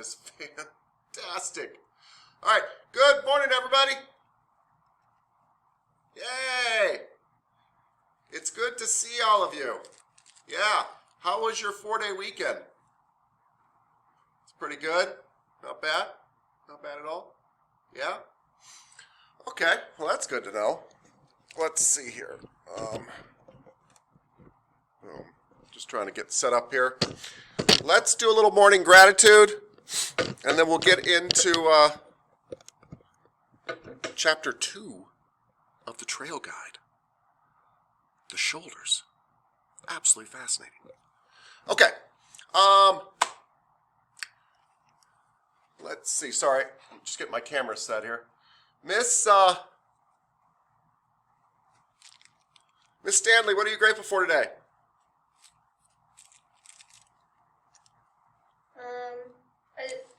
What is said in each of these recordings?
is fantastic. All right. Good morning, everybody. Yay. It's good to see all of you. Yeah. How was your 4-day weekend? It's pretty good. Not bad. Not bad at all. Yeah. Okay. Well, that's good to know. Let's see here. Just trying to get set up here. Let's do a little morning gratitude, and then we'll get into chapter 2 of the trail guide. The shoulders. Absolutely fascinating. Okay. Let's see. Sorry. I'm just getting my camera set here. Miss Stanley, what are you grateful for today?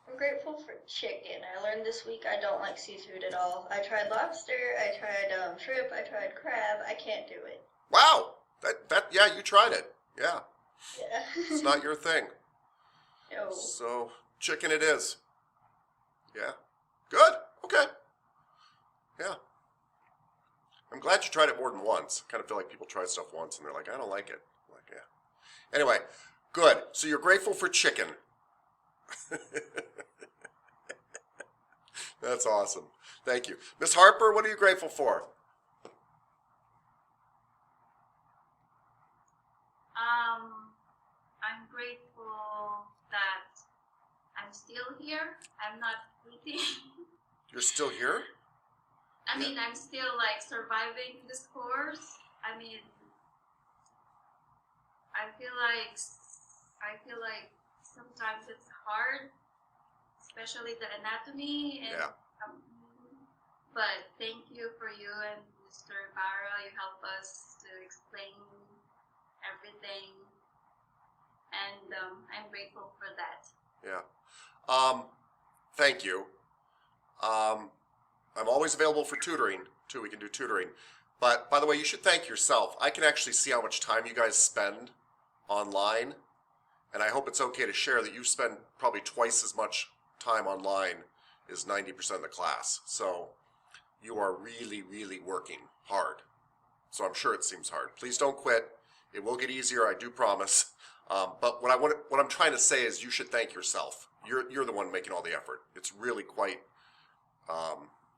I'm grateful for chicken. I learned this week I don't like seafood at all. I tried lobster, I tried shrimp, I tried crab. I can't do it. Wow. Yeah, you tried it. Yeah. Yeah. It's not your thing. No. So, chicken it is. Yeah. Good. Okay. Yeah. I'm glad you tried it more than once. I kind of feel like people try stuff once and they're like, I don't like it. I'm like, yeah. Anyway, good. So you're grateful for chicken. That's awesome. Thank you. Miss Harper, what are you grateful for? I'm grateful that I'm still here. I'm not quitting. You're still here? I mean, I'm still like surviving this course. I mean, I feel like sometimes it's hard, especially the anatomy. And, Yeah. But thank you for you and Mr. Barra. You help us to explain everything, and I'm grateful for that. Yeah. Thank you. I'm always available for tutoring, too. We can do tutoring. But, by the way, you should thank yourself. I can actually see how much time you guys spend online, and I hope it's okay to share that you spend probably twice as much time online as 90% of the class. So, you are really, really working hard. So, I'm sure it seems hard. Please don't quit. It will get easier, I do promise. But what I'm trying to say is you should thank yourself. You're the one making all the effort. It's really quite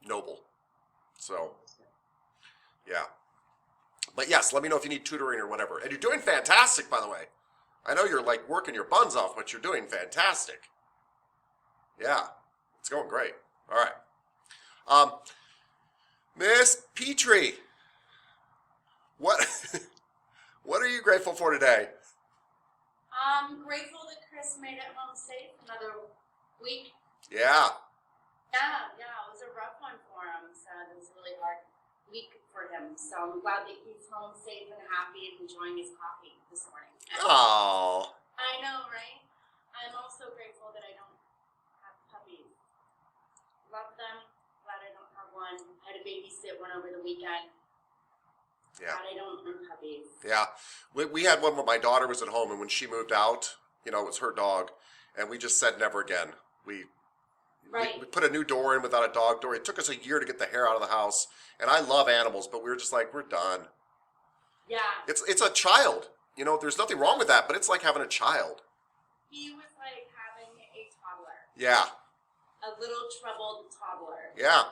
noble. So, yeah. But yes, let me know if you need tutoring or whatever. And you're doing fantastic, by the way. I know you're like working your buns off, but you're doing fantastic. Yeah, it's going great. All right. Miss Petrie, what are you grateful for today? I'm grateful that Chris made it home safe another week. Yeah. Yeah, it was a rough one for him. So it was a really hard week for him. So I'm glad that he's home safe and happy and enjoying his coffee this morning. Oh. I know, right? I'm also grateful that I don't have puppies. Love them. Glad I don't have one. Had to babysit one over the weekend. Yeah. Glad I don't own puppies. Yeah. We had one when my daughter was at home, and when she moved out, it was her dog, and we just said never again. We put a new door in without a dog door. It took us a year to get the hair out of the house, and I love animals, but we were just like, we're done. Yeah. It's a child. There's nothing wrong with that, but it's like having a child. He was like having a toddler. Yeah. A little troubled toddler. Yeah.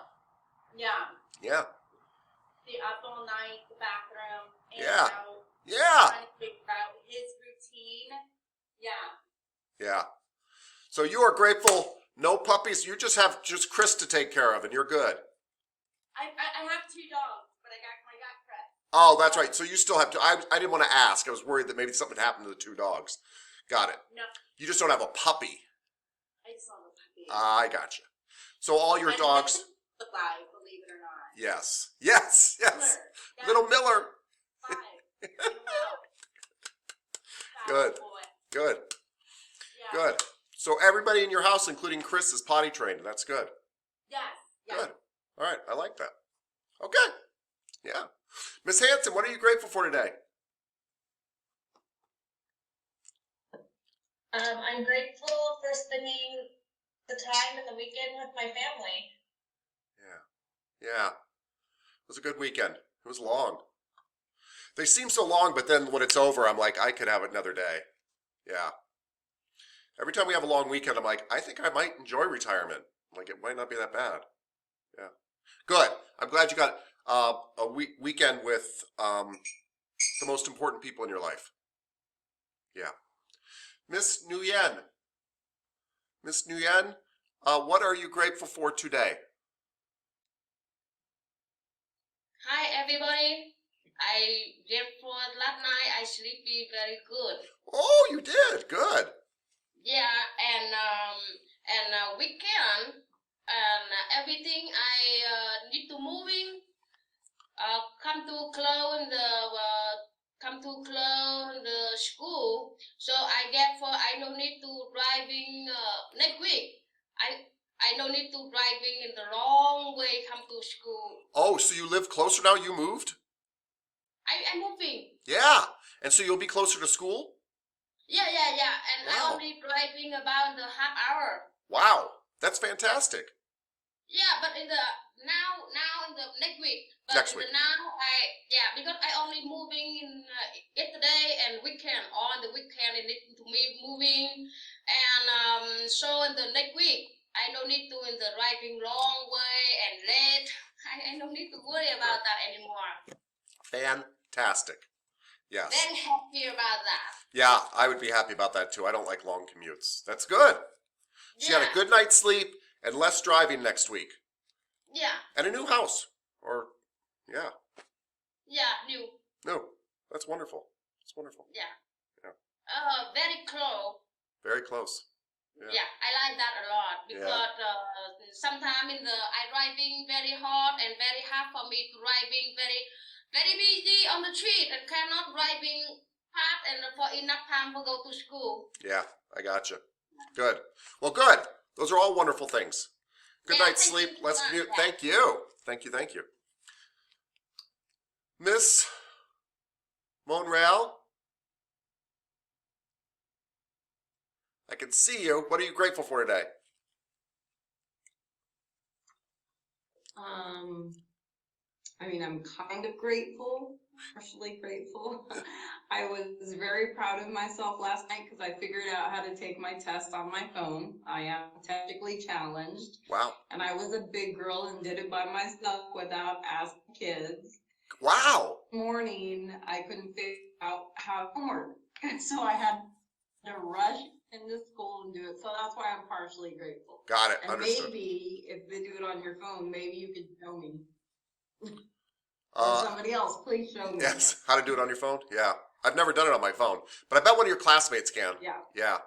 Yeah. Yeah. The up all night, the bathroom, and Yeah. out. Yeah. Trying to figure out his routine. Yeah. Yeah. So you are grateful. No puppies. You just have Chris to take care of, and you're good. I have 2 dogs, but I got Chris. Oh, that's right. So you still have to. I didn't want to ask. I was worried that maybe something happened to the 2 dogs. Got it. No. You just don't have a puppy. I just don't have a puppy. I gotcha. So all your dogs. Alive, believe it or not. Yes. Yes. Yes. Miller. Yeah. Little Miller. 5. Good. Boy. Good. Yeah. Good. So everybody in your house, including Chris, is potty trained. That's good. Yes. Yes. Good. All right. I like that. Okay. Yeah. Miss Hanson, what are you grateful for today? I'm grateful for spending the time and the weekend with my family. Yeah. It was a good weekend. It was long. They seem so long, but then when it's over, I'm like, I could have another day. Yeah. Every time we have a long weekend, I'm like, I think I might enjoy retirement. Like, it might not be that bad. Yeah. Good. I'm glad you got a weekend with the most important people in your life. Yeah. Miss Nguyen. Miss Nguyen, what are you grateful for today? Hi everybody. Therefore last night I sleepy very good. Oh, you did. Good. Yeah, and weekend and everything I need to moving. Come to close the school. So I don't need to driving next week. I don't need to driving in the long way come to school. Oh, so you live closer now? You moved? I'm moving. Yeah. And so you'll be closer to school? Yeah. And I Wow. only driving about the half hour. Wow. That's fantastic. Yeah, but in the now in the next week. But Next in week. the now because I only moving in yesterday and weekend. On the weekend I need to me moving, and so in the next week I don't need to in the driving long way and late. I don't need to worry about that anymore. Fantastic. Yes. Very happy about that. Yeah, I would be happy about that too. I don't like long commutes. That's good. So you got a good night's sleep and less driving next week. Yeah. And a new house. Yeah. Yeah, new. No, that's wonderful. It's wonderful. Yeah. Yeah. Very close. Very close. Yeah, I like that a lot because sometimes I driving very hard and very hard for me to driving very busy on the street and cannot driving fast and for enough time to go to school. Yeah, I gotcha. Good. Well, good. Those are all wonderful things. Good night's sleep, less commute. Thank you. Thank you. Miss Monreal, I can see you. What are you grateful for today? I'm kind of grateful, partially grateful. I was very proud of myself last night because I figured out how to take my test on my phone. I am technically challenged. Wow. And I was a big girl and did it by myself without asking kids. Wow. Morning, I couldn't figure out how to homework. So I had to rush into school and do it. So that's why I'm partially grateful. Got it. And Understood. maybe if they do it on your phone, maybe you could show me. Or somebody else, please show me. Yes, how to do it on your phone? Yeah. I've never done it on my phone, but I bet one of your classmates can. Yeah. Yeah.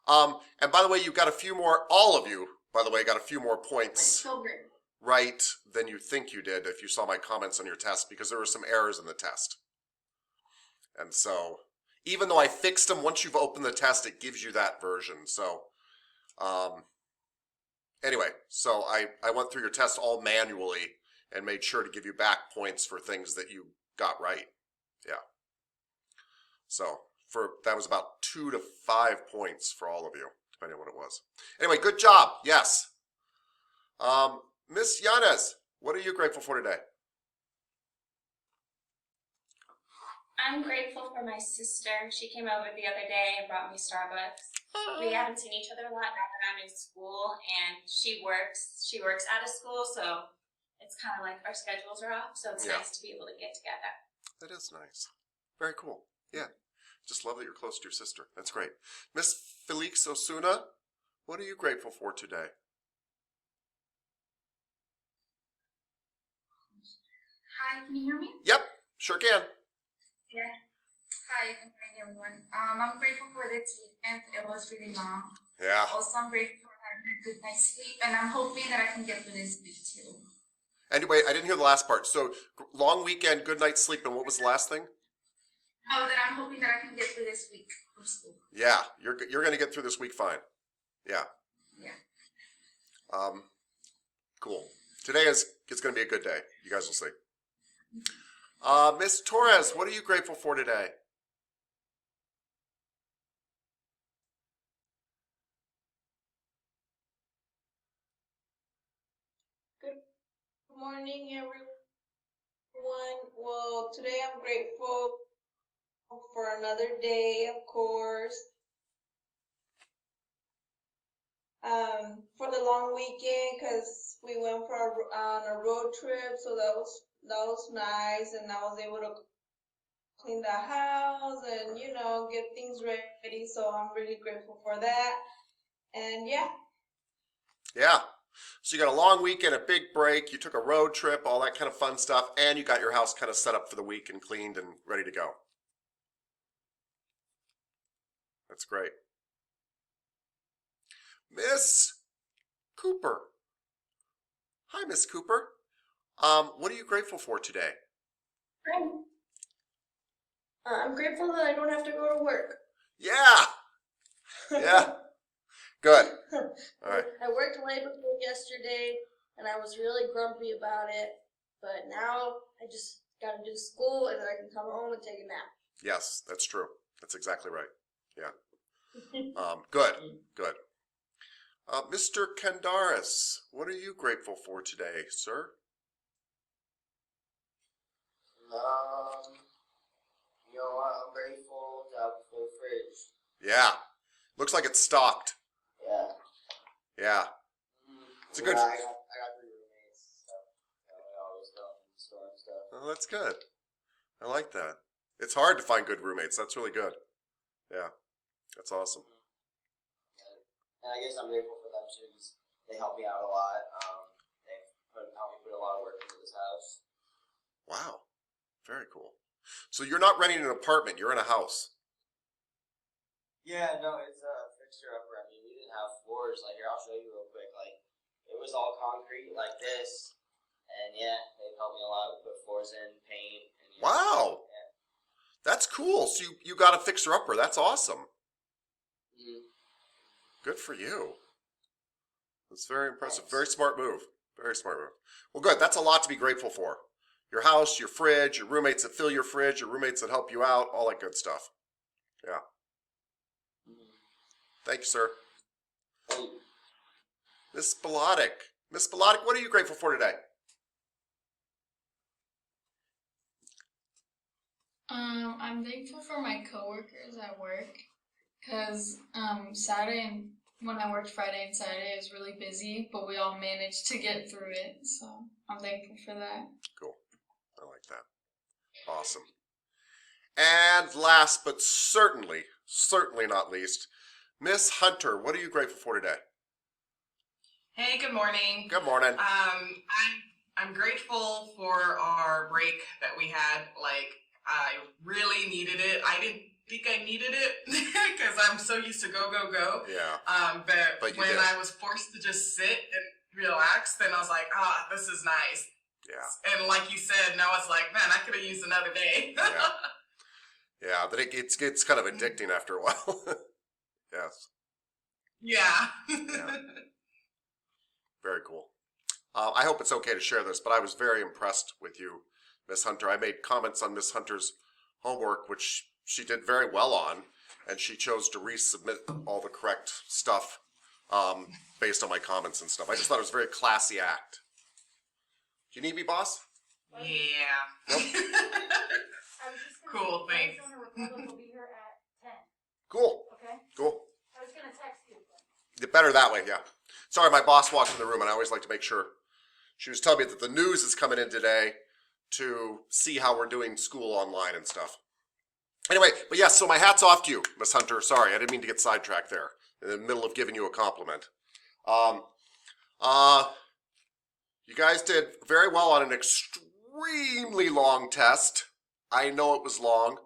And by the way, you got a few more, all of you, by the way, got a few more points So great. right than you think you did if you saw my comments on your test, because there were some errors in the test. And so, even though I fixed them, once you've opened the test, it gives you that version. So, anyway, so I went through your test all manually and made sure to give you back points for things that you got right. Yeah. So that was about 2 to 5 points for all of you, depending on what it was. Anyway, good job. Yes. Miss Yanez, what are you grateful for today? I'm grateful for my sister. She came over the other day and brought me Starbucks. We haven't seen each other a lot now that I'm in school, and she works out of school, so it's kind of like our schedules are off, so it's nice to be able to get together. That is nice. Very cool. Yeah. Just love that you're close to your sister. That's great. Miss Felix Osuna, what are you grateful for today? Hi, can you hear me? Yep, sure can. Yeah. Hi, good morning, everyone. I'm grateful for this weekend. It was really long. Yeah. Also, I'm grateful for having a good night's sleep, and I'm hoping that I can get through this week too. Anyway, I didn't hear the last part. So, long weekend, good night's sleep, and what was the last thing? Oh, that I'm hoping that I can get through this week for school. Yeah, you're going to get through this week fine. Yeah. Yeah. Cool. Today it's going to be a good day. You guys will see. Miss Torres, what are you grateful for today? morning, everyone. Well, today I'm grateful for another day, of course. For the long weekend, because we went on a road trip, so that was nice, and I was able to clean the house and get things ready. So I'm really grateful for that. And yeah. Yeah. So you got a long weekend, a big break, you took a road trip, all that kind of fun stuff, and you got your house kind of set up for the week and cleaned and ready to go. That's great. Miss Cooper. Hi, Miss Cooper. What are you grateful for today? I'm grateful that I don't have to go to work. Yeah. Yeah. Good. All right. I worked late yesterday, and I was really grumpy about it. But now I just got to do school, and then I can come home and take a nap. Yes, that's true. That's exactly right. Yeah. Good. Good. Mr. Kandaris, what are you grateful for today, sir? I'm grateful to have a full fridge. Yeah. Looks like it's stocked. Yeah. Yeah. It's a good. I got 3 roommates and stuff. We always go to the store and stuff. Oh, that's good. I like that. It's hard to find good roommates. That's really good. Yeah. That's awesome. And I guess I'm grateful for them too, because they help me out a lot. They've helped me put a lot of work into this house. Wow. Very cool. So you're not renting an apartment. You're in a house. Yeah, no, it's a fixer-upper. I mean, we didn't have floors. Like, here, I'll show you real quick. Like, it was all concrete like this. And, yeah, they've helped me a lot. We put floors in, paint. And, Wow. Yeah. That's cool. So you got a fixer-upper. That's awesome. Mm-hmm. Good for you. That's very impressive. Very smart move. Very smart move. Well, good. That's a lot to be grateful for. Your house, your fridge, your roommates that fill your fridge, your roommates that help you out, all that good stuff. Yeah. Thank you, sir. Miss Belodic. Miss Belodic, what are you grateful for today? I'm thankful for my coworkers at work, because Saturday and when I worked Friday and Saturday, it was really busy, but we all managed to get through it, so I'm thankful for that. Cool. I like that. Awesome. And last but certainly not least, Miss Hunter, what are you grateful for today? Hey, good morning. Good morning. I'm grateful for our break that we had. Like, I really needed it. I didn't think I needed it because I'm so used to go, go, go. Yeah. But when I was forced to just sit and relax, then I was like, this is nice. Yeah. And like you said, now it's like, man, I could have used another day. Yeah. Yeah, but it gets kind of addicting after a while. Yes. Yeah. Yeah. Very cool. I hope it's okay to share this, but I was very impressed with you, Miss Hunter. I made comments on Miss Hunter's homework, which she did very well on, and she chose to resubmit all the correct stuff based on my comments and stuff. I just thought it was a very classy act. Do you need me, boss? Yeah. Nope. Cool, thanks. We'll be here at 10. Cool. Okay? Cool. I was going to text you. Better that way, yeah. Sorry, my boss walked in the room, and I always like to make sure. She was telling me that the news is coming in today to see how we're doing school online and stuff. Anyway, but yes, so my hat's off to you, Miss Hunter. Sorry, I didn't mean to get sidetracked there in the middle of giving you a compliment. You guys did very well on an extremely long test. I know it was long.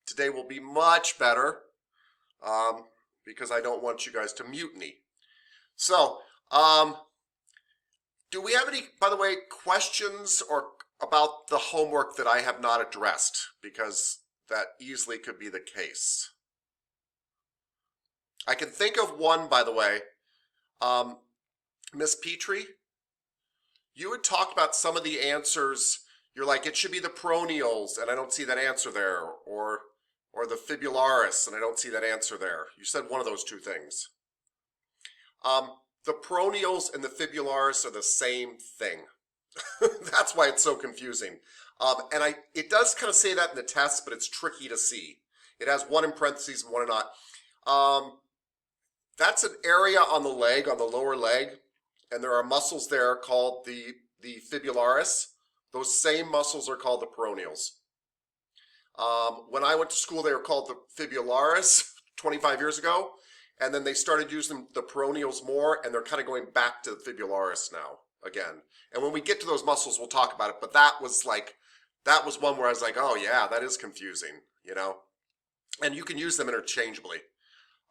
Today will be much better because I don't want you guys to mutiny. So, do we have any, by the way, questions or about the homework that I have not addressed? Because that easily could be the case. I can think of one, by the way. Miss Petrie, you had talked about some of the answers. You're like, it should be the peroneals, and I don't see that answer there, or the fibularis, and I don't see that answer there. You said one of those two things. The peroneals and the fibularis are the same thing. That's why it's so confusing. And it does kind of say that in the test, but it's tricky to see. It has one in parentheses and one not. That's an area on the leg, on the lower leg, and there are muscles there called the fibularis. Those same muscles are called the peroneals. When I went to school, they were called the fibularis 25 years ago, and then they started using the peroneals more, and they're kind of going back to the fibularis now again. And when we get to those muscles, we'll talk about it, but that was one where I was like, oh yeah, that is confusing, you know? And you can use them interchangeably.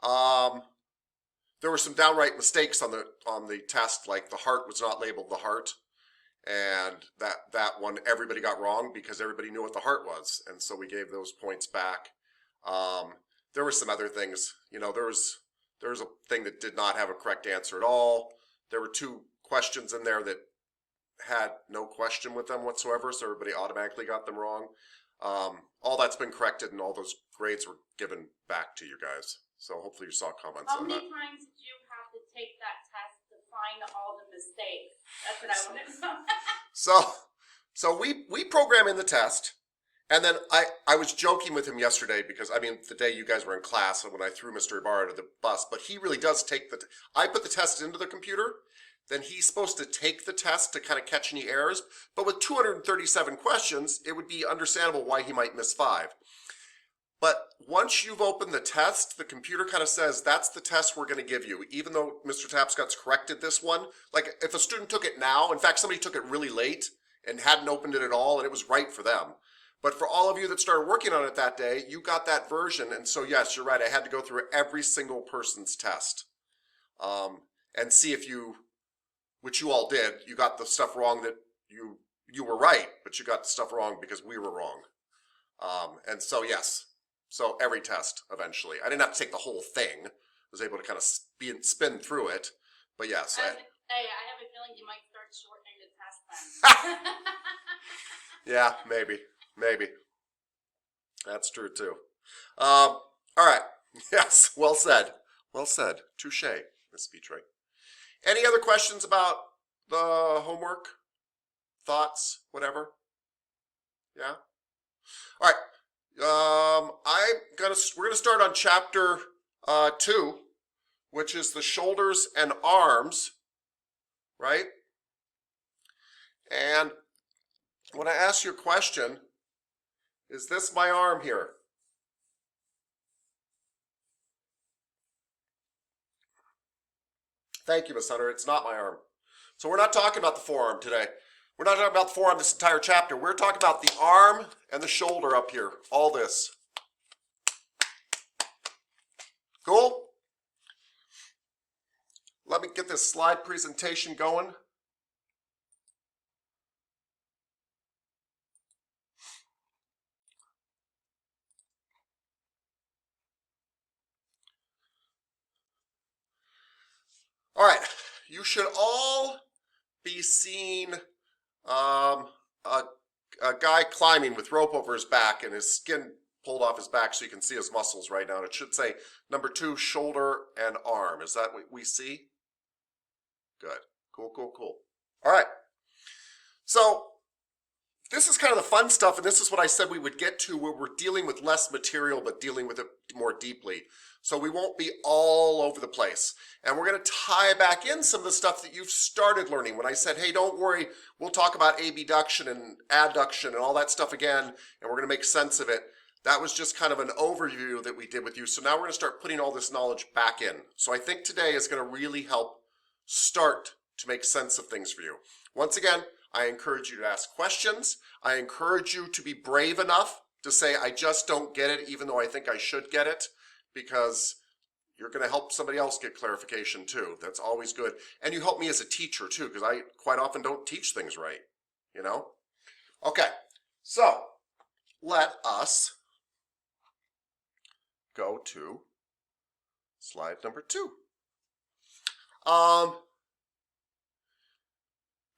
There were some downright mistakes on the test, like the heart was not labeled the heart, and that one everybody got wrong because everybody knew what the heart was, and so we gave those points back. There were some other things, you know, there was a thing that did not have a correct answer at all. There were 2 questions in there that had no question with them whatsoever, so everybody automatically got them wrong. All that's been corrected, and all those grades were given back to you guys. So hopefully you saw comments How on many that. times did you have to take that test to find all the mistakes? That's what I wanted to know. So we program in the test, and then I was joking with him yesterday because, I mean, the day you guys were in class and when I threw Mr. Ibarra to the bus, but he really does take I put the test into the computer, then he's supposed to take the test to kind of catch any errors, but with 237 questions, it would be understandable why he might miss 5. But once you've opened the test, the computer kind of says, that's the test we're going to give you. Even though Mr. Tapscott's corrected this one, like if a student took it now, in fact, somebody took it really late and hadn't opened it at all, and it was right for them. But for all of you that started working on it that day, you got that version. And so, yes, you're right. I had to go through every single person's test and see if which you all did, you got the stuff wrong that you were right, but you got the stuff wrong because we were wrong. And so, yes. So every test, eventually. I didn't have to take the whole thing. I was able to kind of spin through it. But yes. I have a feeling you might start shortening the test time. Yeah, maybe. That's true, too. All right. Yes, well said. Well said. Touche, Miss Petrie. Any other questions about the homework? Thoughts? Whatever? Yeah? All right. We're gonna start on chapter 2, which is the shoulders and arms, right? And when I ask you a question, is this my arm here? Thank you, Miss Hunter. It's not my arm. So we're not talking about the forearm today. We're not talking about the forearm this entire chapter. We're talking about the arm and the shoulder up here. All this. Cool? Let me get this slide presentation going. All right. You should all be seeing a guy climbing with rope over his back and his skin pulled off his back so you can see his muscles right now. And it should say number 2, shoulder and arm. Is that what we see? Good. Cool. All right. So this is kind of the fun stuff, and this is what I said we would get to where we're dealing with less material but dealing with it more deeply. So we won't be all over the place. And we're going to tie back in some of the stuff that you've started learning. When I said, hey, don't worry, we'll talk about abduction and adduction and all that stuff again, and we're going to make sense of it. That was just kind of an overview that we did with you. So now we're going to start putting all this knowledge back in. So I think today is going to really help start to make sense of things for you. Once again, I encourage you to ask questions. I encourage you to be brave enough to say, I just don't get it, even though I think I should get it, because you're going to help somebody else get clarification too. That's always good. And you help me as a teacher too, because I quite often don't teach things right, you know? Okay, so let us go to slide number 2.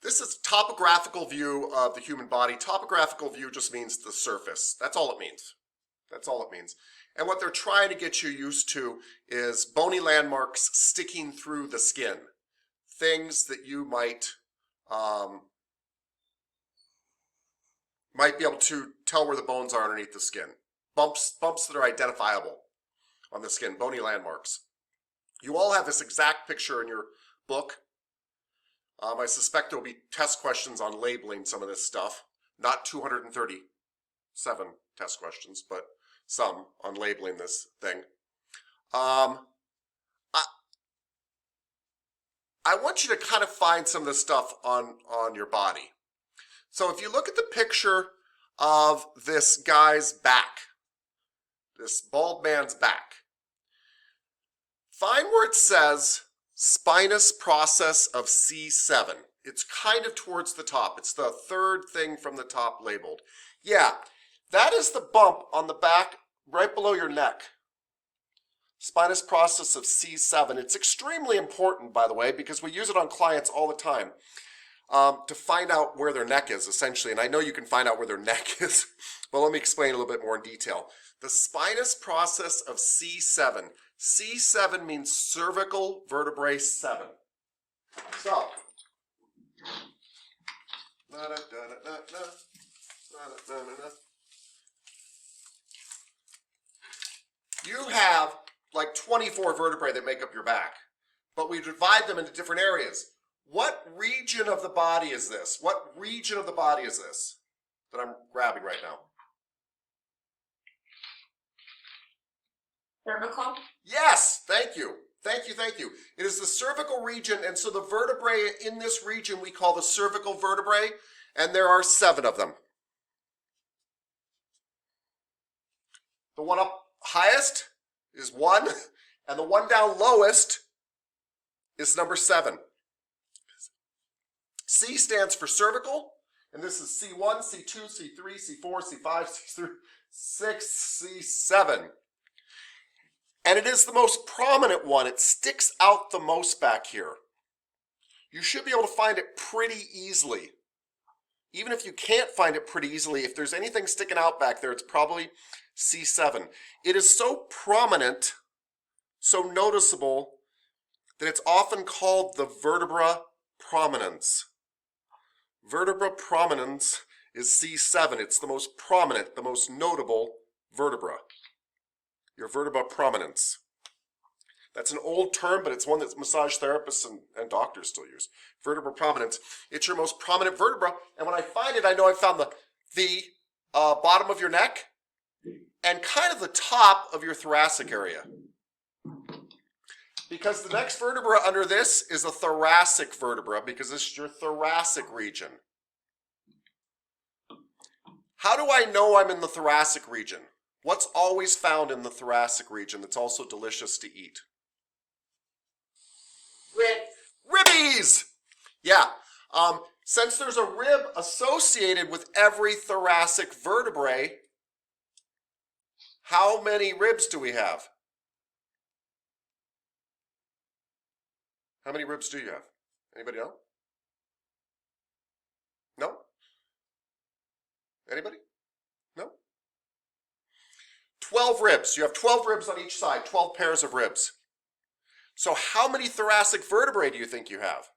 This is a topographical view of the human body. Topographical view just means the surface. That's all it means. That's all it means. And what they're trying to get you used to is bony landmarks sticking through the skin. Things that you might might be able to tell where the bones are underneath the skin. Bumps that are identifiable on the skin, bony landmarks. You all have this exact picture in your book. I suspect there will be test questions on labeling some of this stuff. Not 237 test questions, but some on labeling this thing. I want you to kind of find some of this stuff on your body. So if you look at the picture of this guy's back, this bald man's back, find where it says spinous process of C7. It's kind of towards the top. It's the third thing from the top labeled. Yeah, that is the bump on the back right below your neck. Spinous process of C7. It's extremely important, by the way, because we use it on clients all the time to find out where their neck is, essentially. And I know you can find out where their neck is, but let me explain a little bit more in detail. The spinous process of C7. C7 means cervical vertebrae 7. So, you have like 24 vertebrae that make up your back, but we divide them into different areas. What region of the body is this? What region of the body is this that I'm grabbing right now? Cervical? Yes, thank you. Thank you, thank you. It is the cervical region, and so the vertebrae in this region we call the cervical vertebrae, and there are 7 of them. The one up highest is 1, and the one down lowest is number 7. C stands for cervical, and this is C1, C2, C3, C4, C5, C6, C7. And it is the most prominent one. It sticks out the most back here. You should be able to find it pretty easily. Even if you can't find it pretty easily, if there's anything sticking out back there, it's probably C7. It is so prominent, so noticeable, that it's often called the vertebra prominens. Vertebra prominens is C7. It's the most prominent, the most notable vertebra. Your vertebra prominens. That's an old term, but it's one that massage therapists and doctors still use. Vertebra prominens. It's your most prominent vertebra, and when I find it, I know I found the bottom of your neck and kind of the top of your thoracic area. Because the next vertebra under this is a thoracic vertebra, because this is your thoracic region. How do I know I'm in the thoracic region? What's always found in the thoracic region that's also delicious to eat? Ribbies! Yeah. Since there's a rib associated with every thoracic vertebrae, how many ribs do we have? How many ribs do you have? Anybody know? No? Anybody? No? 12 ribs. You have 12 ribs on each side, 12 pairs of ribs. So how many thoracic vertebrae do you think you have?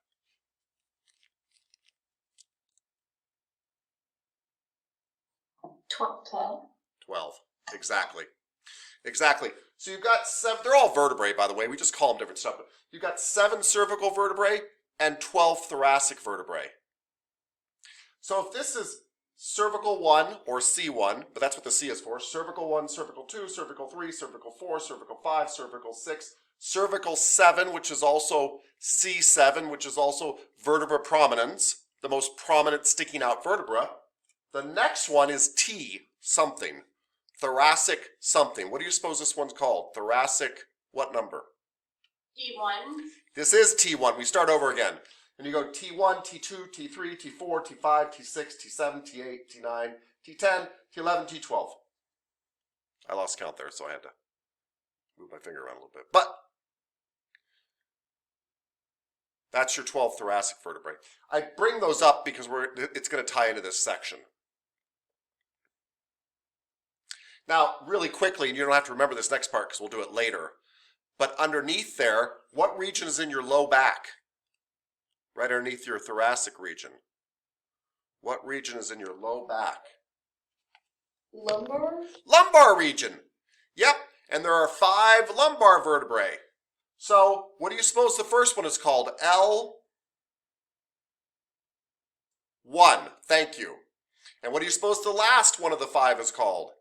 12. 12. Exactly. Exactly. So you've got 7, they're all vertebrae, by the way. We just call them different stuff. But you've got 7 cervical vertebrae and 12 thoracic vertebrae. So if this is cervical 1, or C1, but that's what the C is for, cervical 1, cervical 2, cervical 3, cervical 4, cervical 5, cervical 6, cervical 7, which is also C7, which is also vertebra prominens, the most prominent sticking out vertebra. The next one is T something, thoracic something. What do you suppose this one's called? Thoracic what number? T1. This is T1. We start over again. And you go T1, T2, T3, T4, T5, T6, T7, T8, T9, T10, T11, T12. I lost count there, so I had to move my finger around a little bit. But that's your 12 thoracic vertebrae. I bring those up because it's going to tie into this section. Now, really quickly, and you don't have to remember this next part because we'll do it later, but underneath there, what region is in your low back? Right underneath your thoracic region. What region is in your low back? Lumbar? Lumbar region. Yep, and there are 5 lumbar vertebrae. So, what do you suppose the first one is called? L1. Thank you. And what do you suppose the last one of the 5 is called?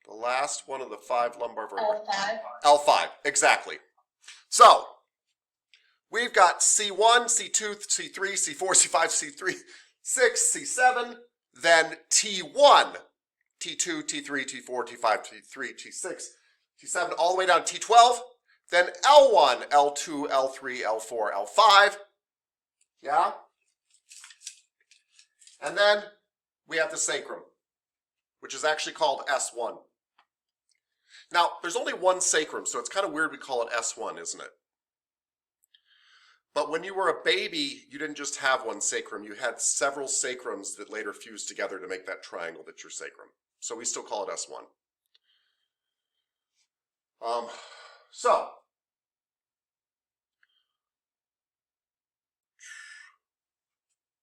The last one of the 5 lumbar vertebrae. L5. L5, exactly. So, we've got C1, C2, C3, C4, C5, C3, 6, C7, then T1, T2, T3, T4, T5, T3, T6, T7, all the way down to T12, then L1, L2, L3, L4, L5, yeah? And then we have the sacrum, which is actually called S1. Now, there's only one sacrum, so it's kind of weird we call it S1, isn't it? But when you were a baby, you didn't just have one sacrum. You had several sacrums that later fused together to make that triangle that's your sacrum. So we still call it S1. So,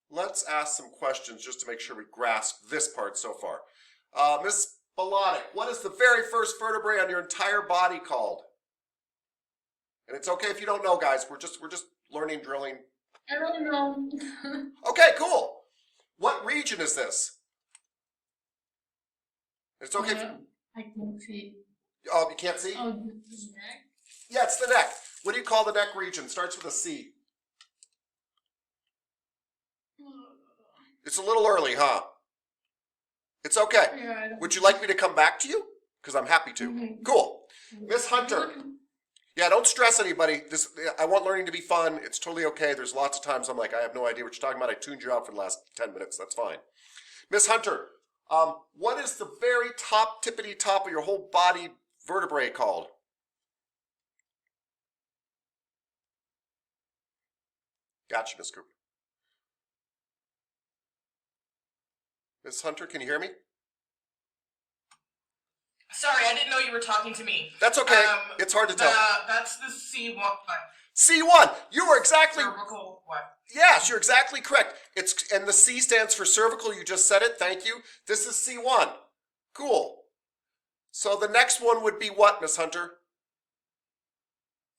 let's ask some questions just to make sure we grasp this part so far. Ms. Balonic, what is the very first vertebrae on your entire body called? And it's okay if you don't know, guys. We're just learning, drilling. I don't know. Okay, cool. What region is this? It's okay if you... I can't see. Oh, you can't see? Oh, the neck? Yeah, it's the neck. What do you call the neck region? Starts with a C. It's a little early, huh? It's okay. Yeah, Would you like me to come back to you? Because I'm happy to. Mhm. Cool. Miss Hunter. Yeah, don't stress anybody. I want learning to be fun. It's totally okay. There's lots of times I'm like, I have no idea what you're talking about. I tuned you out for the last 10 minutes. That's fine. Miss Hunter, what is the very top, tippity top of your whole body vertebrae called? Gotcha, Miss Cooper. Miss Hunter, can you hear me? Sorry, I didn't know you were talking to me. That's okay. It's hard to tell. That's the C1. C1. You are exactly. Cervical what? Yes, you're exactly correct. And the C stands for cervical. You just said it. Thank you. This is C1. Cool. So the next one would be what, Miss Hunter?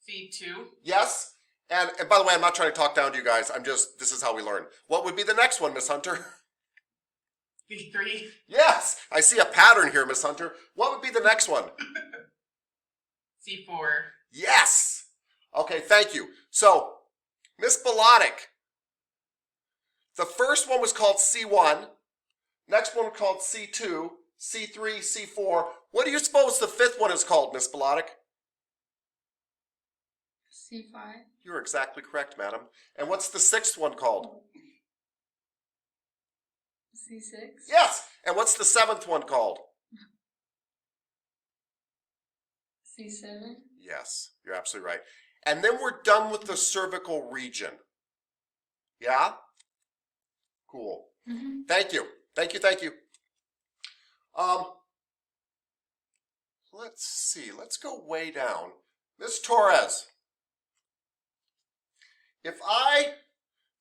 C2. Yes. And by the way, I'm not trying to talk down to you guys. This is how we learn. What would be the next one, Miss Hunter? C3. Yes. I see a pattern here, Miss Hunter. What would be the next one? C4. Yes. Okay, thank you. So, Miss Balonic, the first one was called C1. Next one called C2, C3, C4. What do you suppose the 5th one is called, Miss Balonic? C5. You're exactly correct, madam. And what's the 6th one called? C6. Yes. And what's the 7th one called? C7. Yes, you're absolutely right. And then we're done with the cervical region. Yeah? Cool. Mm-hmm. Thank you. Thank you, thank you. Let's see. Let's go way down. Miss Torres.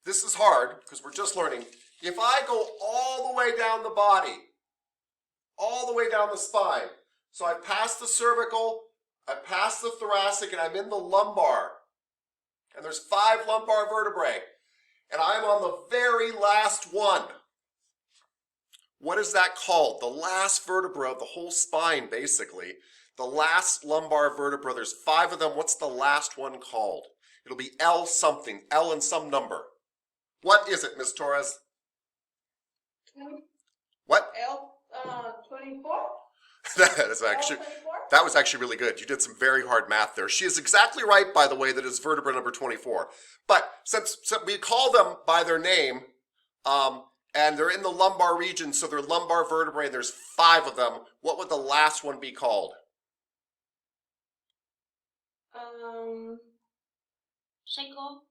This is hard because we're just learning. If I go all the way down the body, all the way down the spine, so I pass the cervical, I pass the thoracic, and I'm in the lumbar, and there's 5 lumbar vertebrae, and I'm on the very last one. What is that called? The last vertebra of the whole spine, basically. The last lumbar vertebra, there's 5 of them. What's the last one called? It'll be L something, L and some number. What is it, Miss Torres? What? L24? That was actually really good. You did some very hard math there. She is exactly right, by the way, that is vertebra number 24. But since we call them by their name, and they're in the lumbar region, so they're lumbar vertebrae, and there's 5 of them, what would the last one be called? Shankle.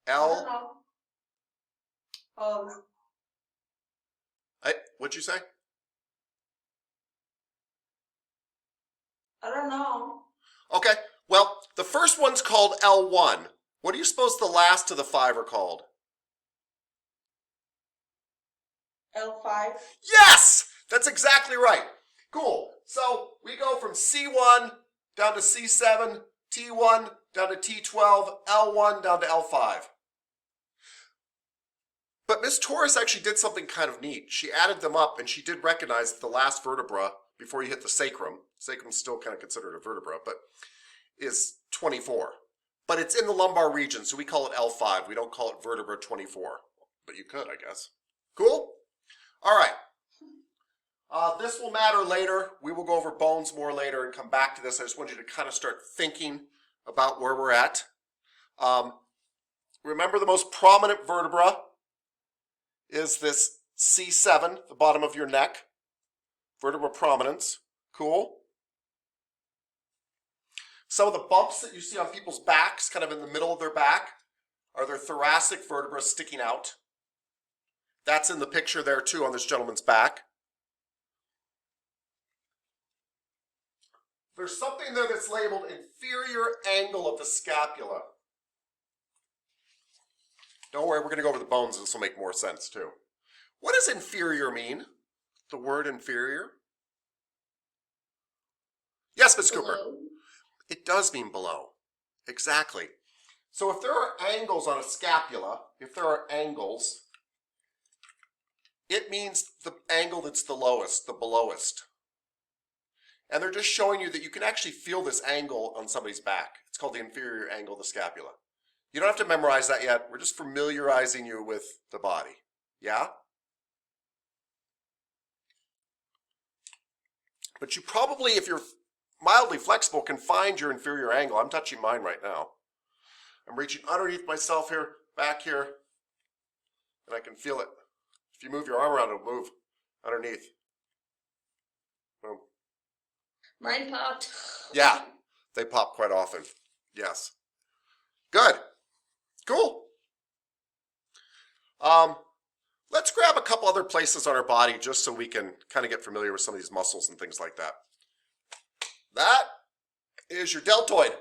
L? Oh, What'd you say? I don't know. Okay, well, the first one's called L1. What do you suppose the last of the 5 are called? L5. Yes! That's exactly right. Cool. So we go from C1 down to C7, T1 down to T12, L1 down to L5. But Miss Torres actually did something kind of neat. She added them up, and she did recognize that the last vertebra, before you hit the sacrum's still kind of considered a vertebra, but is 24. But it's in the lumbar region, so we call it L5. We don't call it vertebra 24. But you could, I guess. Cool? All right. This will matter later. We will go over bones more later and come back to this. I just want you to kind of start thinking about where we're at. Remember, the most prominent vertebra is this C7, the bottom of your neck. Vertebra prominence. Cool. Some of the bumps that you see on people's backs, kind of in the middle of their back, are their thoracic vertebrae sticking out. That's in the picture there too on this gentleman's back. There's something there that's labeled inferior angle of the scapula. Don't worry, we're going to go over the bones and this will make more sense too. What does inferior mean? The word inferior? Yes, Ms. Cooper. It does mean below. Exactly. So if there are angles on a scapula, if there are angles, it means the angle that's the lowest, the belowest. And they're just showing you that you can actually feel this angle on somebody's back. It's called the inferior angle of the scapula. You don't have to memorize that yet. We're just familiarizing you with the body. Yeah? But you probably, if you're mildly flexible, can find your inferior angle. I'm touching mine right now. I'm reaching underneath myself here, back here, and I can feel it. If you move your arm around, it'll move underneath. Boom. Mine popped. Yeah, they pop quite often. Yes. Good. Cool. Let's grab a couple other places on our body just so we can kind of get familiar with some of these muscles and things like that. That is your deltoid.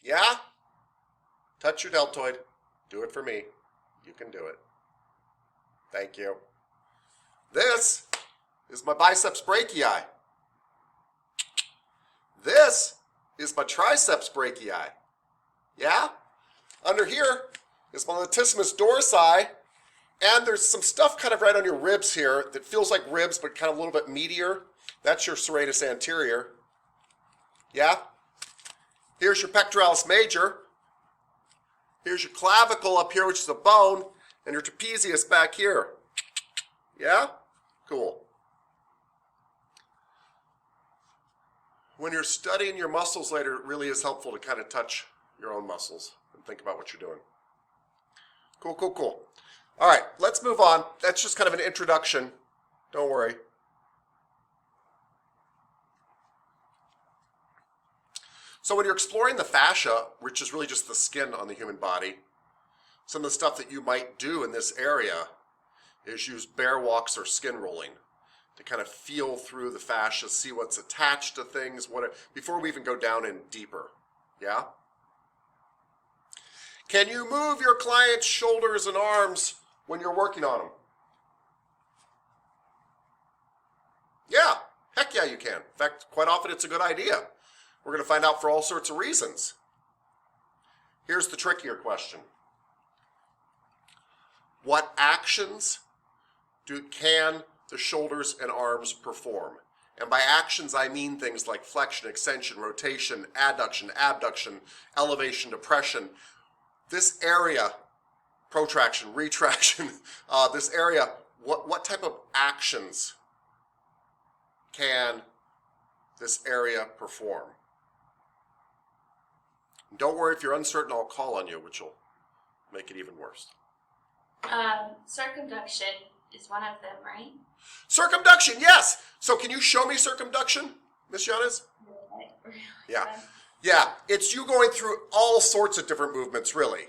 Yeah? Touch your deltoid. Do it for me. You can do it. Thank you. This is my biceps brachii. This is my triceps brachii. Yeah? Under here is my latissimus dorsi, and there's some stuff kind of right on your ribs here that feels like ribs but kind of a little bit meatier. That's your serratus anterior. Yeah? Here's your pectoralis major. Here's your clavicle up here, which is a bone, and your trapezius back here. Yeah? Cool. When you're studying your muscles later, it really is helpful to kind of touch your own muscles and think about what you're doing. Cool, cool, cool. All right, let's move on. That's just kind of an introduction. Don't worry. So when you're exploring the fascia, which is really just the skin on the human body, some of the stuff that you might do in this area is use bear walks or skin rolling to kind of feel through the fascia, see what's attached to things, before we even go down in deeper. Yeah? Can you move your client's shoulders and arms when you're working on them? Yeah, heck yeah you can. In fact, quite often it's a good idea. We're going to find out for all sorts of reasons. Here's the trickier question. What actions can the shoulders and arms perform? And by actions, I mean things like flexion, extension, rotation, adduction, abduction, elevation, depression. This area, protraction, retraction, this area, what type of actions can this area perform? Don't worry, if you're uncertain, I'll call on you, which will make it even worse. Circumduction is one of them, right? Circumduction, yes. So can you show me circumduction, Miss Yanes? Yeah. Yeah, it's you going through all sorts of different movements, really.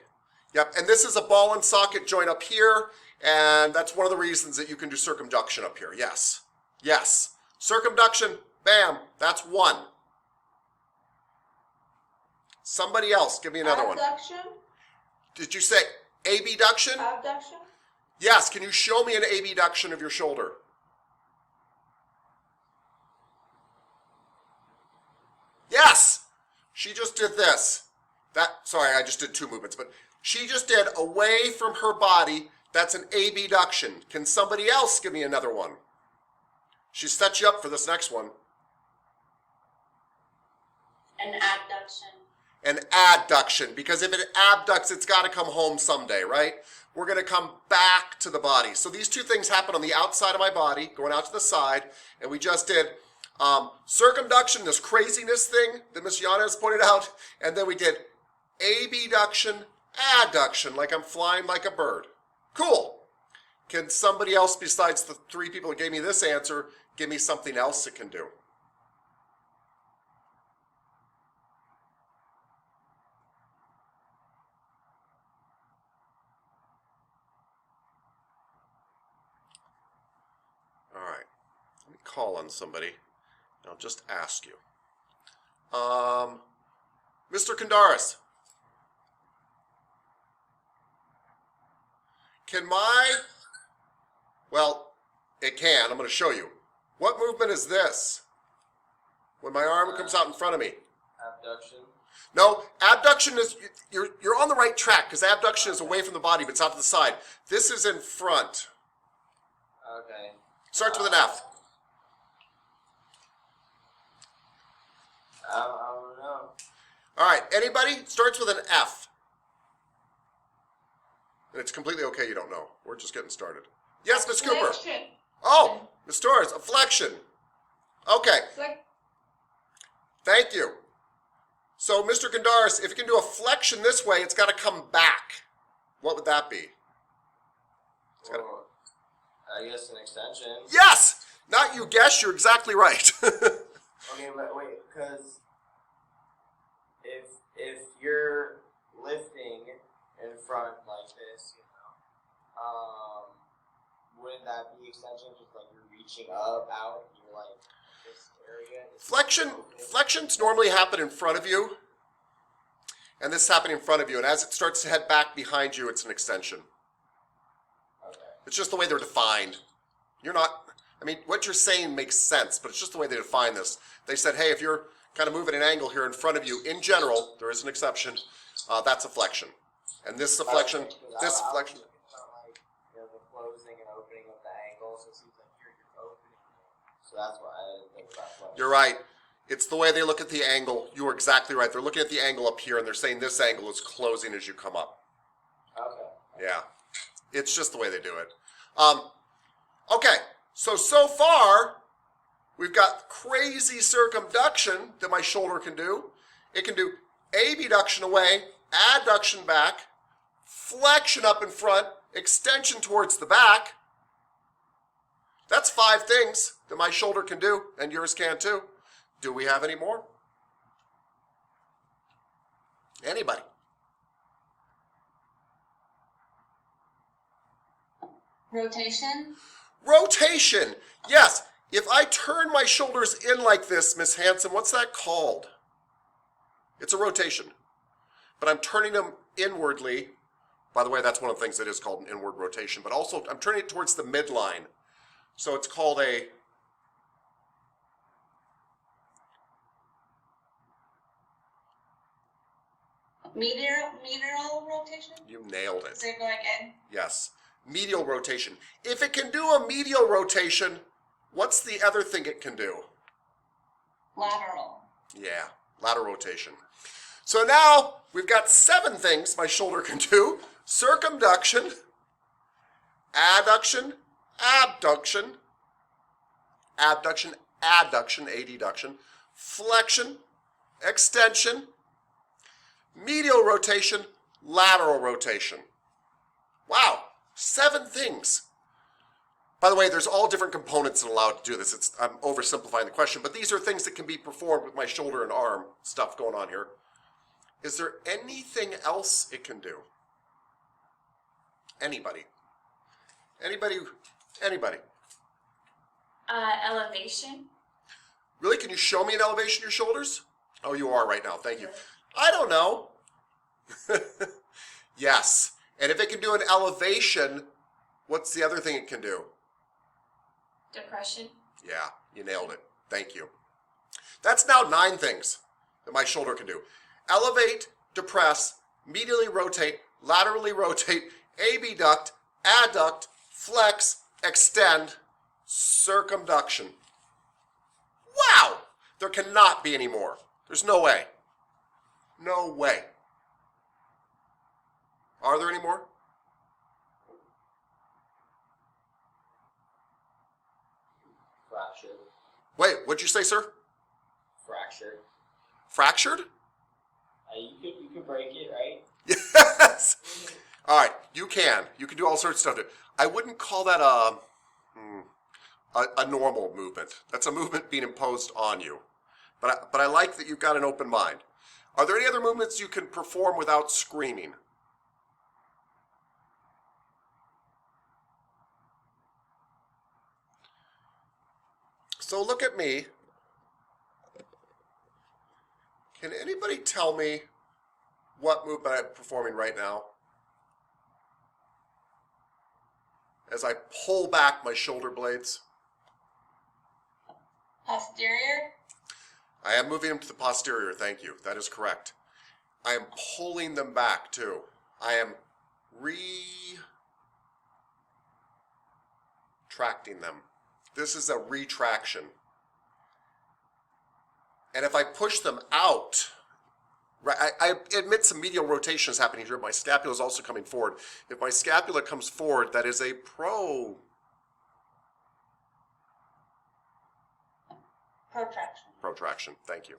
Yep, and this is a ball and socket joint up here, and that's one of the reasons that you can do circumduction up here. Yes. Yes. Circumduction, bam, that's one. Somebody else, give me another Abduction? one. Did you say abduction? Abduction? Yes, can you show me an abduction of your shoulder? Yes, she just did this. Sorry, I just did two movements, but she just did away from her body. That's an abduction. Can somebody else give me another one? She set you up for this next one. An abduction. An adduction, because if it abducts, it's got to come home someday, right? We're going to come back to the body. So these two things happen on the outside of my body, going out to the side, and we just did circumduction, this craziness thing that Miss Yana has pointed out, and then we did abduction, adduction, like I'm flying like a bird. Cool. Can somebody else besides the three people who gave me this answer give me something else it can do? All right. Let me call on somebody. I'll just ask you. Mr. Kandaris. Well, it can. I'm going to show you. What movement is this? When my arm comes out in front of me. Abduction. No, abduction is, you're on the right track because abduction is away from the body, but it's out to the side. This is in front. Okay. Starts with an F. I don't know. All right, anybody? Starts with an F. And it's completely okay you don't know. We're just getting started. Yes, Miss Cooper. Flexion. Oh, Miss Torres, a flexion. Okay, thank you. So, Mr. Gandaris, if you can do a flexion this way, it's got to come back. What would that be? Well, I guess an extension. Yes! Not you guess, you're exactly right. Okay, but wait, because if you're lifting in front like this, wouldn't that be extension? Just like you're reaching up, out, and you're like this area. Flexions normally happen in front of you. And this is happening in front of you. And as it starts to head back behind you, it's an extension. Okay. It's just the way they're defined. What you're saying makes sense, but it's just the way they define this. They said, hey, if you're kind of moving an angle here in front of you, in general, there is an exception, that's a flexion. And this is a flexion, this flexion. Like, the closing and opening of the angle, so it seems like you're opening it. So that's why I didn't think about flexion. You're right. It's the way they look at the angle. You are exactly right. They're looking at the angle up here, and they're saying this angle is closing as you come up. Okay. Yeah. It's just the way they do it. Okay. So far, we've got crazy circumduction that my shoulder can do. It can do abduction away, adduction back, flexion up in front, extension towards the back. That's 5 things that my shoulder can do, and yours can too. Do we have any more? Anybody? Rotation. Rotation. Yes. If I turn my shoulders in like this, Miss Hanson, what's that called? It's a rotation. But I'm turning them inwardly. By the way, that's one of the things that is called an inward rotation. But also, I'm turning it towards the midline. So it's called a... Medial rotation? You nailed it. Is it going in? Yes. Medial rotation. If it can do a medial rotation, what's the other thing it can do? Lateral. Yeah, lateral rotation. So now we've got 7 things my shoulder can do. Circumduction, adduction, abduction, adduction, flexion, extension, medial rotation, lateral rotation. Wow, 7 things. By the way, there's all different components that allow it to do this. I'm oversimplifying the question, but these are things that can be performed with my shoulder and arm stuff going on here. Is there anything else it can do? Anybody? Anybody? Elevation. Really? Can you show me an elevation of your shoulders? Oh, you are right now. Thank you. I don't know. Yes. And if it can do an elevation, What's the other thing it can do? Depression. Yeah, you nailed it. Thank you. That's now 9 things that my shoulder can do. Elevate, depress, medially rotate, laterally rotate, abduct, adduct, flex, extend, circumduction. Wow! There cannot be any more. There's no way. No way. Are there any more? Fractured. Wait, what'd you say, sir? Fractured. Fractured? You could break it, right? Yes. All right, you can. You can do all sorts of stuff. I wouldn't call that a normal movement. That's a movement being imposed on you. But I like that you've got an open mind. Are there any other movements you can perform without screaming? So look at me. Can anybody tell me what movement I'm performing right now? As I pull back my shoulder blades. Posterior? I am moving them to the posterior, thank you. That is correct. I am pulling them back too. I am retracting them. This is a retraction. And if I push them out, right, I admit some medial rotation is happening here. My scapula is also coming forward. If my scapula comes forward, that is a protraction, thank you.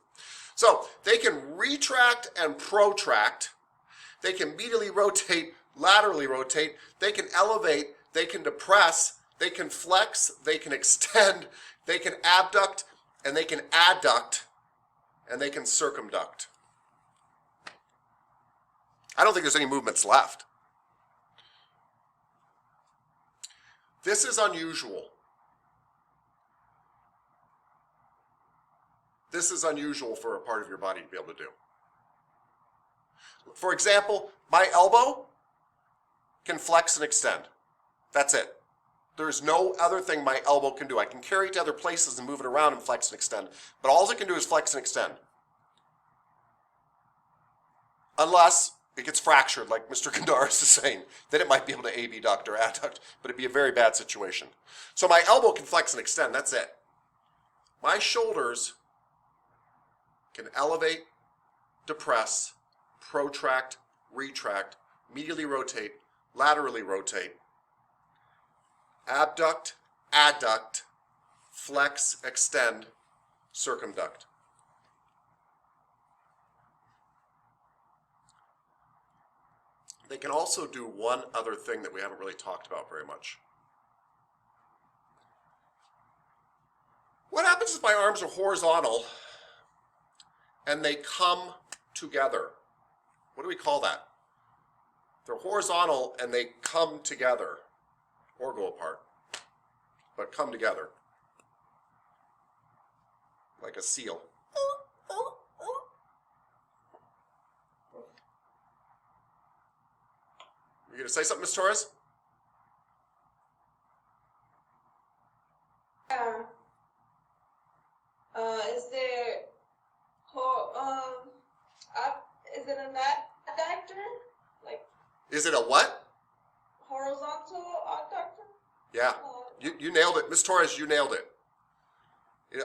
So they can retract and protract. They can medially rotate, laterally rotate. They can elevate, they can depress, they can flex, they can extend, they can abduct, and they can adduct, and they can circumduct. I don't think there's any movements left. This is unusual. This is unusual for a part of your body to be able to do. For example, my elbow can flex and extend. That's it. There's no other thing my elbow can do. I can carry it to other places and move it around and flex and extend. But all it can do is flex and extend. Unless it gets fractured, like Mr. Kandaris is saying, then it might be able to abduct or adduct, but it'd be a very bad situation. So my elbow can flex and extend, that's it. My shoulders can elevate, depress, protract, retract, medially rotate, laterally rotate, abduct, adduct, flex, extend, circumduct. They can also do one other thing that we haven't really talked about very much. What happens if my arms are horizontal and they come together? What do we call that? They're horizontal and they come together, or go apart, but come together like a seal. You gonna say something, Ms. Torres? Is there is it an adductor? Like Is it a what? horizontal adductor? Yeah, you nailed it. Ms. Torres, you nailed it.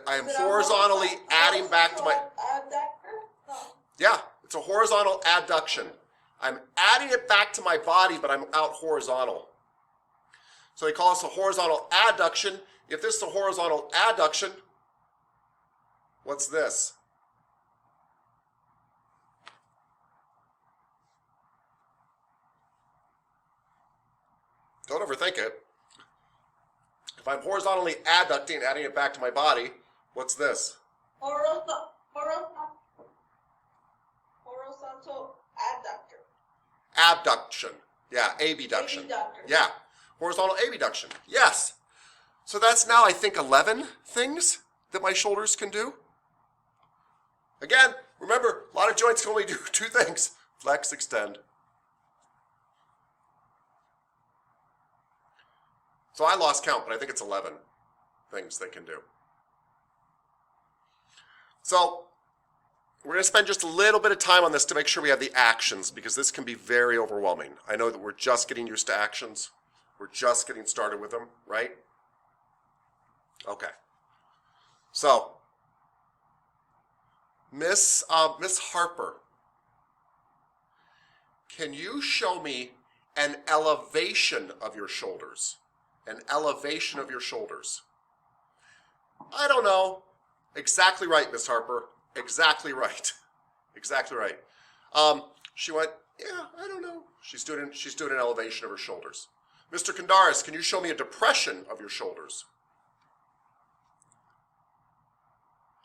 I am Is it a horizontally adding back to my... adductor? No. Yeah, it's a horizontal adduction. I'm adding it back to my body, but I'm out horizontal. So they call this a horizontal adduction. If this is a horizontal adduction, what's this? Don't overthink it. If I'm horizontally adducting, adding it back to my body, what's this? Horizontal adductor. Abduction. Yeah, abduction. Abductor. Yeah, horizontal abduction. Yes. So that's now, I think, 11 things that my shoulders can do. Again, remember, a lot of joints can only do 2 things. Flex, extend. So I lost count, but I think it's 11 things they can do. So we're going to spend just a little bit of time on this to make sure we have the actions, because this can be very overwhelming. I know that we're just getting used to actions. We're just getting started with them, right? Okay. So, Miss Harper, can you show me an elevation of your shoulders? An elevation of your shoulders. I don't know. Exactly right, Miss Harper. Exactly right. Exactly right. She went, yeah, I don't know. She's doing an elevation of her shoulders. Mr. Kandaris, can you show me a depression of your shoulders?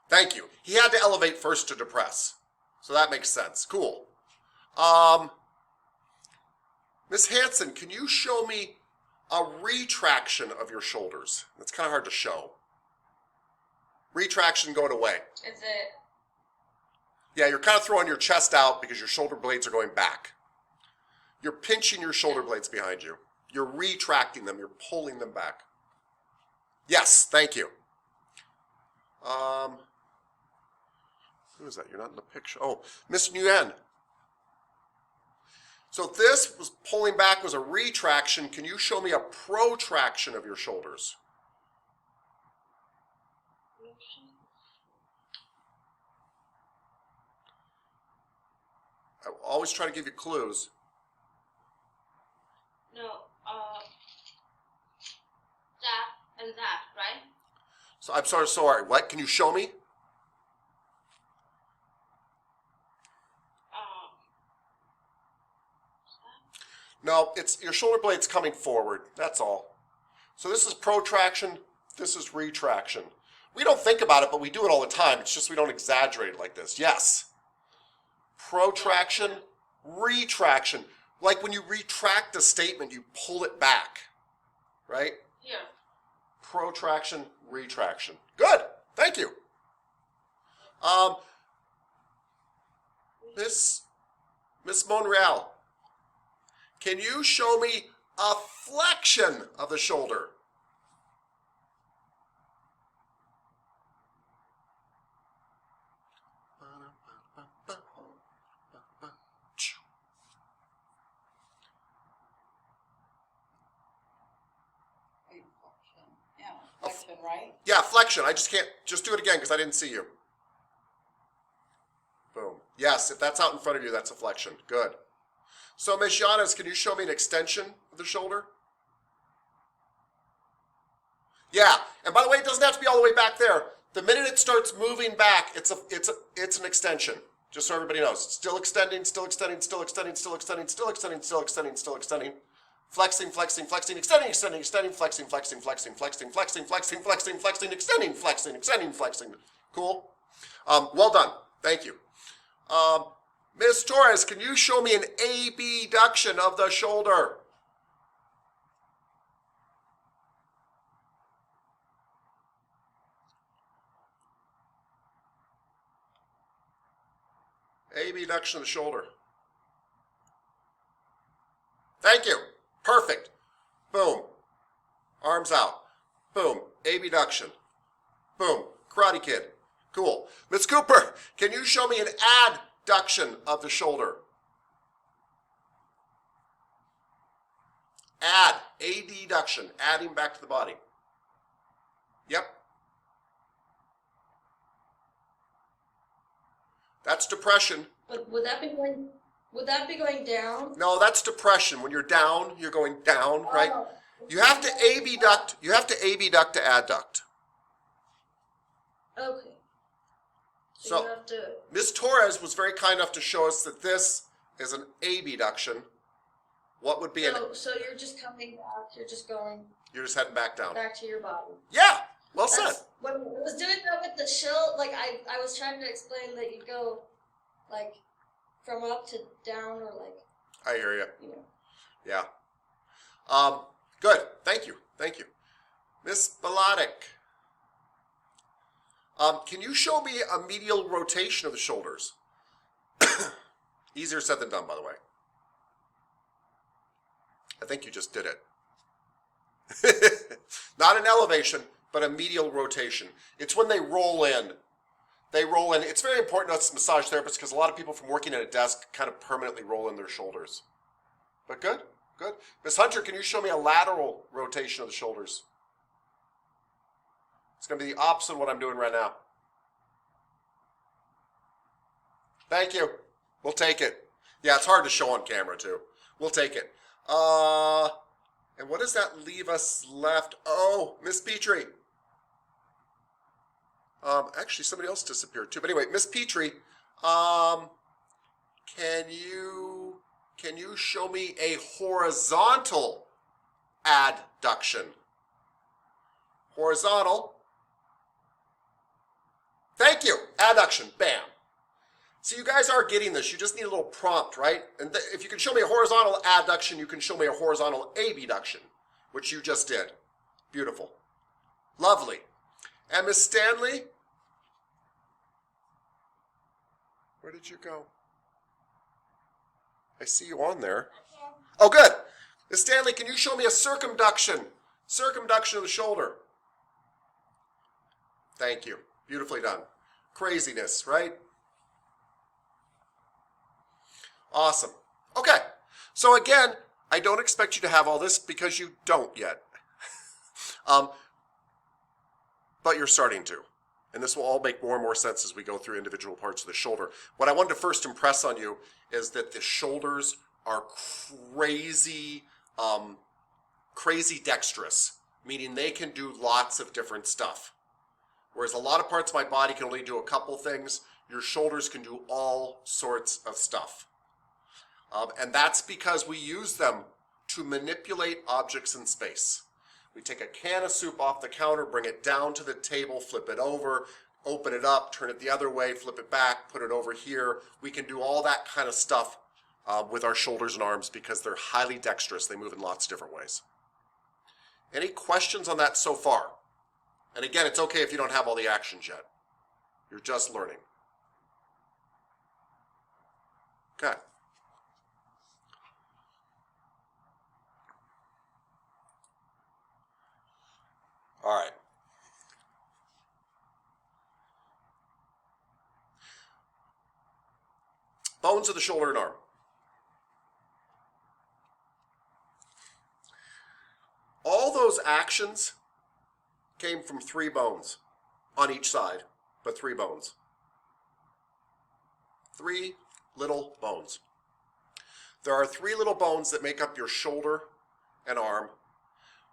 Thank you. He had to elevate first to depress. So that makes sense. Cool. Miss Hanson, can you show me a retraction of your shoulders? That's kind of hard to show. Retraction going away. Is it? Yeah, you're kind of throwing your chest out because your shoulder blades are going back. You're pinching your shoulder blades behind you. You're retracting them. You're pulling them back. Yes, thank you. Who is that? You're not in the picture. Oh, Miss Nguyen. So this was pulling back was a retraction. Can you show me a protraction of your shoulders? I always try to give you clues. No, that and that, right? So I'm sorry. What? Can you show me? No, it's your shoulder blade's coming forward. That's all. So this is protraction. This is retraction. We don't think about it, but we do it all the time. It's just we don't exaggerate it like this. Yes. Protraction, retraction. Like when you retract a statement, you pull it back, right? Here. Protraction, retraction. Good. Thank you. Miss Monreal, can you show me a flexion of the shoulder? Yeah, flexion, right? Yeah, flexion. I just can't, just do it again because I didn't see you. Boom. Yes, if that's out in front of you, that's a flexion. Good. So, Ms. Giannis, can you show me an extension of the shoulder? Yeah, and by the way, it doesn't have to be all the way back there. The minute it starts moving back, it's an extension. Just so everybody knows. It's still extending, still extending, still extending, still extending, still extending, still extending, still extending. Flexing, flexing, flexing, extending, extending, extending, flexing, flexing, flexing, flexing, flexing, flexing, flexing, flexing, extending, flexing, extending, flexing. Cool? Well done. Thank you. Ms. Torres, can you show me an abduction of the shoulder? Abduction of the shoulder. Thank you. Perfect. Boom. Arms out. Boom. Abduction. Boom. Karate Kid. Cool. Ms. Cooper, can you show me an adduction of the shoulder? Add. Adduction. Adding back to the body. Yep. That's depression. But would that be going down? No, that's depression. When you're down, you're going down, right? You have to abduct. You have to abduct to adduct. Okay. So you have to. Ms. Torres was very kind enough to show us that this is an abduction. What would be So you're just coming back. You're just going. You're just heading back down. Back to your body. Yeah. Well said. When I was doing that with the shield, like I was trying to explain that you go, like, from up to down, or like. I hear you. You know. Yeah. Good. Thank you. Thank you. Miss Baladik. Can you show me a medial rotation of the shoulders? Easier said than done, by the way. I think you just did it. Not an elevation, but a medial rotation. It's when they roll in. They roll in. It's very important to us massage therapists because a lot of people from working at a desk kind of permanently roll in their shoulders. But good, good. Ms. Hunter, can you show me a lateral rotation of the shoulders? It's going to be the opposite of what I'm doing right now. Thank you. We'll take it. Yeah, it's hard to show on camera too. We'll take it. And what does that leave us left? Oh, Miss Petrie. Actually, somebody else disappeared too. But anyway, Miss Petrie, can you show me a horizontal adduction? Horizontal. Thank you. Adduction. Bam. So you guys are getting this. You just need a little prompt, right? And if you can show me a horizontal adduction, you can show me a horizontal abduction, which you just did. Beautiful. Lovely. And Miss Stanley? Where did you go? I see you on there. Oh, good. Miss Stanley, can you show me a circumduction? Circumduction of the shoulder. Thank you. Beautifully done. Craziness, right? Awesome. Okay. So again, I don't expect you to have all this because you don't yet. But you're starting to. And this will all make more and more sense as we go through individual parts of the shoulder. What I wanted to first impress on you is that the shoulders are crazy, crazy dexterous, meaning they can do lots of different stuff. Whereas a lot of parts of my body can only do a couple things, your shoulders can do all sorts of stuff. And that's because we use them to manipulate objects in space. We take a can of soup off the counter, bring it down to the table, flip it over, open it up, turn it the other way, flip it back, put it over here. We can do all that kind of stuff with our shoulders and arms because they're highly dexterous. They move in lots of different ways. Any questions on that so far? And again, it's okay if you don't have all the actions yet. You're just learning. Okay. All right. Bones of the shoulder and arm. All those actions came from 3 bones on each side, but 3 bones. 3 little bones. There are 3 little bones that make up your shoulder and arm.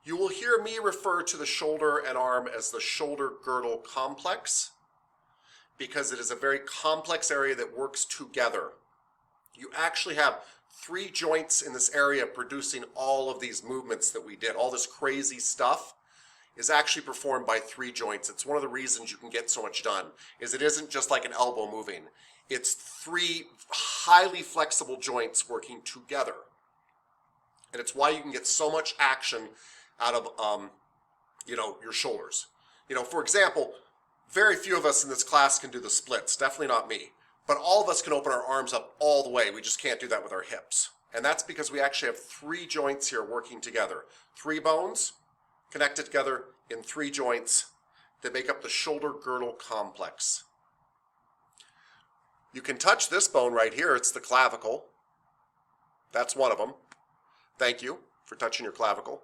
You will hear me refer to the shoulder and arm as the shoulder girdle complex because it is a very complex area that works together. You actually have 3 joints in this area producing all of these movements that we did. All this crazy stuff is actually performed by 3 joints. It's one of the reasons you can get so much done, is it isn't just like an elbow moving. It's 3 highly flexible joints working together. And it's why you can get so much action out of, your shoulders. For example, very few of us in this class can do the splits, definitely not me. But all of us can open our arms up all the way. We just can't do that with our hips. And that's because we actually have 3 joints here working together. 3 bones connected together in 3 joints that make up the shoulder girdle complex. You can touch this bone right here. It's the clavicle. That's one of them. Thank you for touching your clavicle.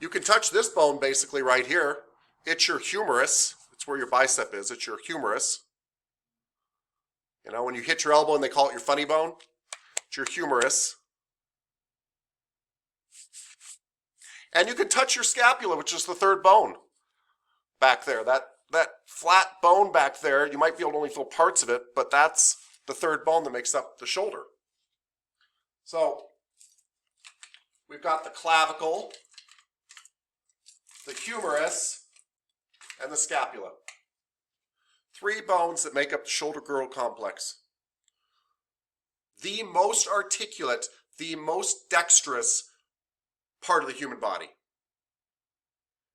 You can touch this bone basically right here. It's your humerus. It's where your bicep is. It's your humerus. When you hit your elbow and they call it your funny bone, it's your humerus. And you can touch your scapula, which is the 3rd bone back there. That flat bone back there, you might be able to only feel parts of it, but that's the 3rd bone that makes up the shoulder. So we've got the clavicle, the humerus, and the scapula. 3 bones that make up the shoulder girdle complex. The most articulate, the most dexterous part of the human body.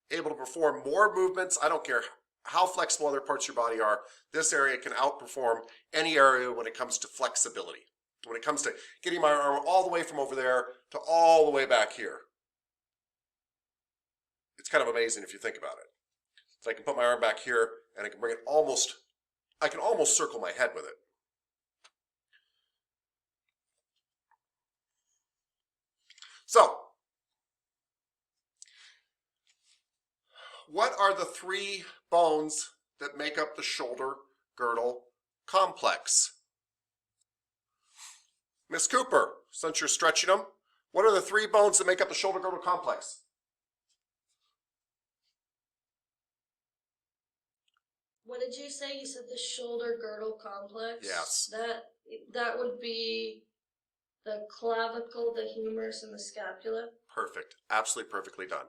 Able to perform more movements. I don't care how flexible other parts of your body are. This area can outperform any area when it comes to flexibility. When it comes to getting my arm all the way from over there to all the way back here. it's kind of amazing if you think about it. So I can put my arm back here and I can bring it almost, I can almost circle my head with it. So, what are the 3 bones that make up the shoulder girdle complex? Miss Cooper, since you're stretching them, what are the 3 bones that make up the shoulder girdle complex? What did you say? You said the shoulder girdle complex? Yes. That would be the clavicle, the humerus, and the scapula. Perfect. Absolutely perfectly done.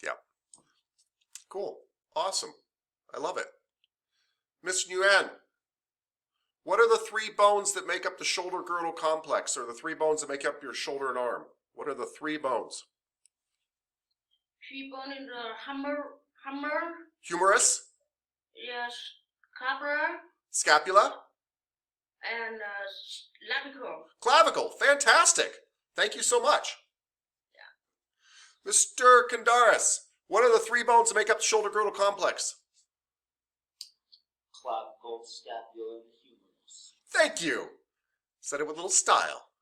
Yep. Cool. Awesome. I love it. Miss Nguyen, what are the 3 bones that make up the shoulder girdle complex, or the 3 bones that make up your shoulder and arm? What are the 3 bones? 3 bone in the Humerus, yes, scapula, scapula, and clavicle. clavicle. Fantastic. Thank you so much. Yeah. Mr. Kandaris, what are the 3 bones that make up the shoulder girdle complex? Clavicle, scapula, and humerus. Thank you. Said it with a little style.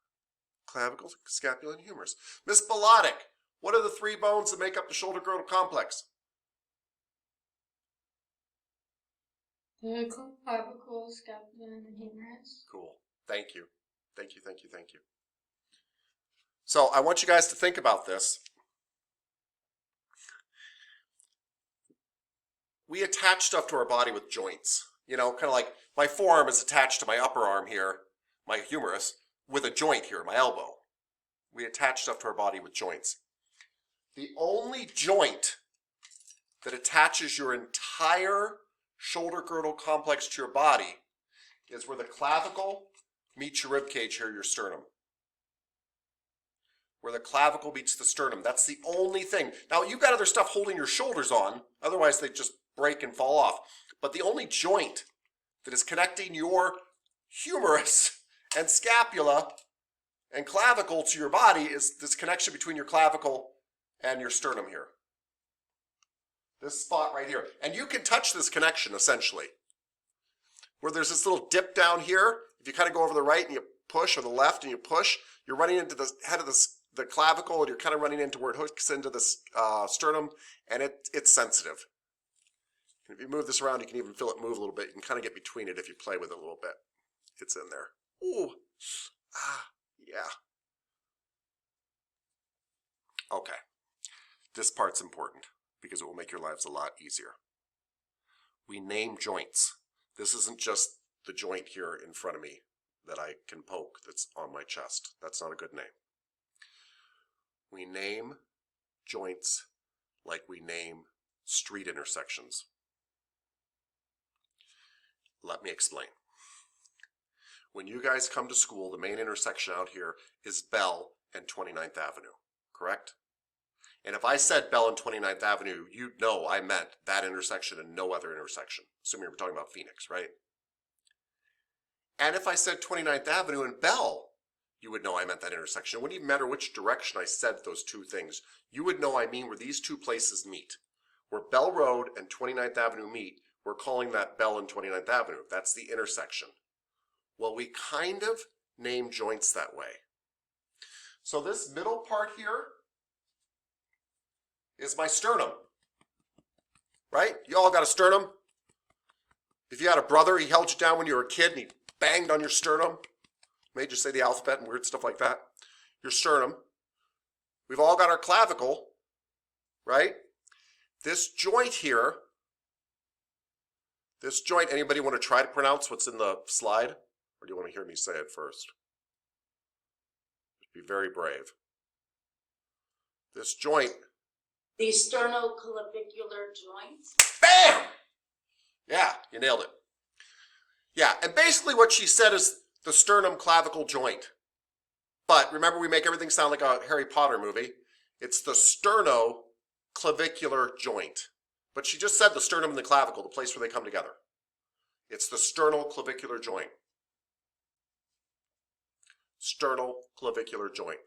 Clavicle, scapula, and humerus. Miss Bolotic, what are the 3 bones that make up the shoulder girdle complex? The clavicle, scapula, and the humerus. Cool. Thank you. Thank you, thank you, thank you. So I want you guys to think about this. We attach stuff to our body with joints. You know, kind of like my forearm is attached to my upper arm here, my humerus, with a joint here, my elbow. We attach stuff to our body with joints. The only joint that attaches your entire shoulder girdle complex to your body is where the clavicle meets your rib cage here, your sternum. Where the clavicle meets the sternum. That's the only thing. Now, you've got other stuff holding your shoulders on, otherwise they just break and fall off. But the only joint that is connecting your humerus and scapula and clavicle to your body is this connection between your clavicle and your sternum here. This spot right here. And you can touch this connection, essentially. Where there's this little dip down here, if you kind of go over the right and you push, or the left and you push, you're running into the head of the clavicle, and you're kind of running into where it hooks into the sternum, and it's sensitive. And if you move this around, you can even feel it move a little bit. You can kind of get between it if you play with it a little bit. It's in there. Ooh. Ah, yeah. Okay. This part's important because it will make your lives a lot easier. We name joints. This isn't just the joint here in front of me that I can poke that's on my chest. That's not a good name. We name joints like we name street intersections. Let me explain. When you guys come to school, the main intersection out here is Bell and 29th Avenue, correct? And if I said Bell and 29th Avenue, you'd know I meant that intersection and no other intersection, assuming we're talking about Phoenix, right? And if I said 29th Avenue and Bell, you would know I meant that intersection. It wouldn't even matter which direction I said those 2 things. You would know I mean where these 2 places meet. Where Bell Road and 29th Avenue meet, we're calling that Bell and 29th Avenue. That's the intersection. Well, we kind of name joints that way. So this middle part here is my sternum, right? You all got a sternum? If you had a brother, he held you down when you were a kid and he banged on your sternum, made you say the alphabet and weird stuff like that. Your sternum. We've all got our clavicle, right? This joint here, this joint, anybody want to try to pronounce what's in the slide? Or do you want to hear me say it first? Be very brave. This joint. The sternoclavicular joint. Bam! Yeah, you nailed it. Yeah, and basically what she said is the sternum clavicle joint. But remember, we make everything sound like a Harry Potter movie. It's the sternoclavicular joint. But she just said the sternum and the clavicle, the place where they come together. It's the sternoclavicular joint. Sternoclavicular joint.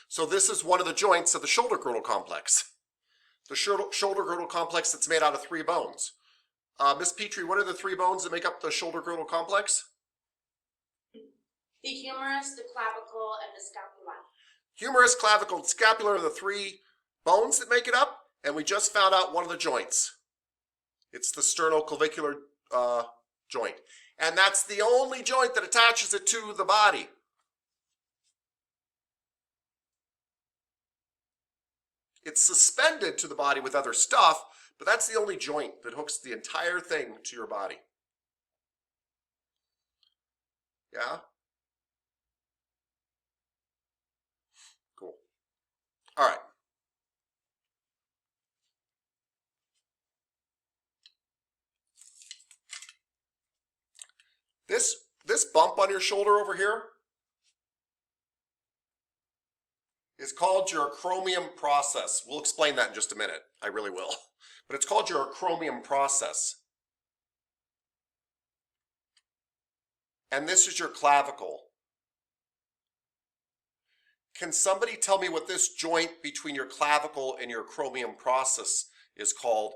So this is one of the joints of the shoulder girdle complex. The shoulder girdle complex that's made out of 3 bones. Miss Petrie, what are the 3 bones that make up the shoulder girdle complex? The humerus, the clavicle, and the scapula. Humerus, clavicle, and scapula are the 3 bones that make it up, and we just found out one of the joints. It's the sternoclavicular joint. And that's the only joint that attaches it to the body. It's suspended to the body with other stuff, but that's the only joint that hooks the entire thing to your body. Yeah? Cool. All right. This bump on your shoulder over here is called your acromion process. We'll explain that in just a minute. I really will. But it's called your acromion process. And this is your clavicle. Can somebody tell me what this joint between your clavicle and your acromion process is called?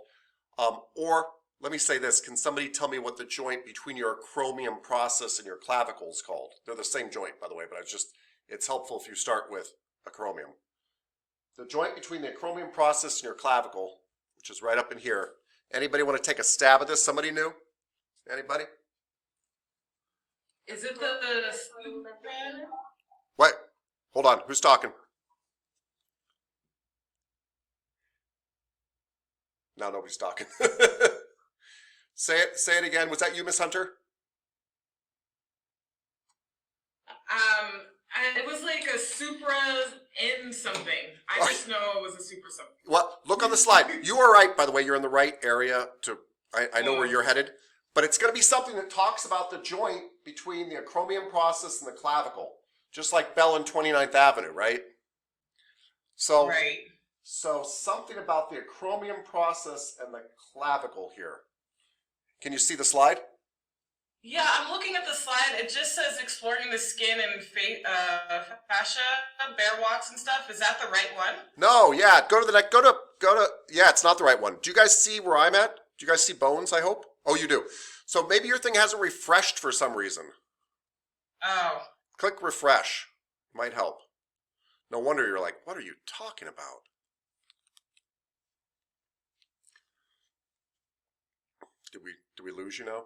Or let me say this, can somebody tell me what the joint between your acromion process and your clavicle is called? They're the same joint, by the way, but it's helpful if you start with acromion. The joint between the acromion process and your clavicle, which is right up in here. Anybody want to take a stab at this? Somebody new? Anybody? Is it the What? Hold on. Who's talking? No, nobody's talking. Say it again. Was that you, Miss Hunter? It was like a supra in something. I just know it was a supra something. Well, look on the slide. You are right, by the way. You're in the right area. I know where you're headed. But it's going to be something that talks about the joint between the acromion process and the clavicle. Just like Bell and 29th Avenue, right? So, right. So something about the acromion process and the clavicle here. Can you see the slide? Yeah, I'm looking at the slide. It just says exploring the skin and fascia, bare walks and stuff. Is that the right one? No, yeah. Go to the next. Go to. Yeah, it's not the right one. Do you guys see where I'm at? Do you guys see bones? I hope. Oh, you do. So maybe your thing hasn't refreshed for some reason. Oh. Click refresh. Might help. No wonder you're like, what are you talking about? Did we lose you now?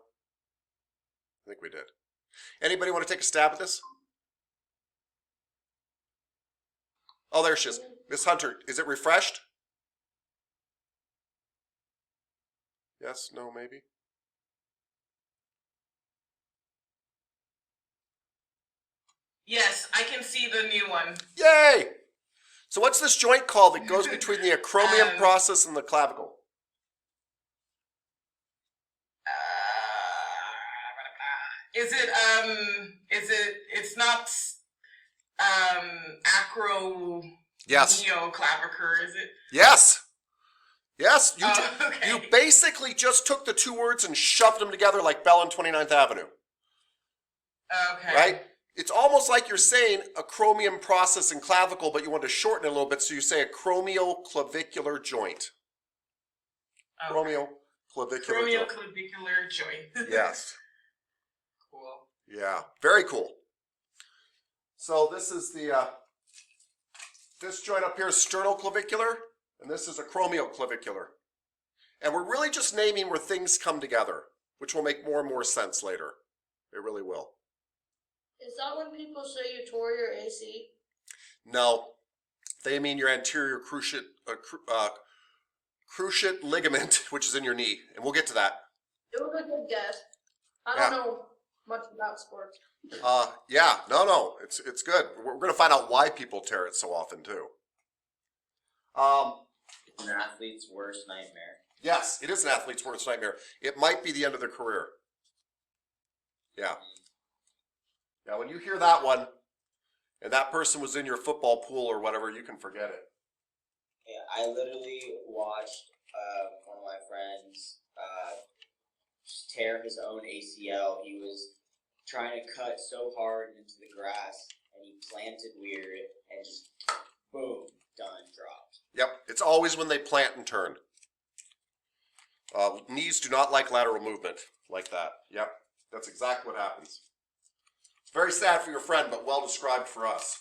I think we did. Anybody want to take a stab at this? Oh, there she is. Miss Hunter, is it refreshed? Yes, no, maybe? Yes, I can see the new one. Yay! So what's this joint called that goes between the acromion process and the clavicle? It's not Yes. neoclavicle, is it? Yes. Yes. Okay. You basically just took the 2 words and shoved them together like Bell and 29th Avenue. Okay. Right? It's almost like you're saying acromion process and clavicle, but you want to shorten it a little bit, so you say acromioclavicular joint. Okay. Acromioclavicular joint. Acromioclavicular joint. Yes. Cool. Yeah. Very cool. So this is the this joint up here is sternoclavicular, and this is acromioclavicular. And we're really just naming where things come together, which will make more and more sense later. It really will. Is that when people say you tore your AC? No, they mean your anterior cruciate ligament, which is in your knee, and we'll get to that. It was a good guess. I don't know much about sports. Yeah, no, it's good. We're going to find out why people tear it so often too. It's an athlete's worst nightmare. Yes, it is an athlete's worst nightmare. It might be the end of their career. Yeah. Now, when you hear that one, and that person was in your football pool or whatever, you can forget it. Yeah, I literally watched one of my friends tear his own ACL. He was trying to cut so hard into the grass, and he planted weird, and just boom, done, dropped. Yep, it's always when they plant and turn. Knees do not like lateral movement like that. Yep, that's exactly what happens. It's very sad for your friend, but well described for us.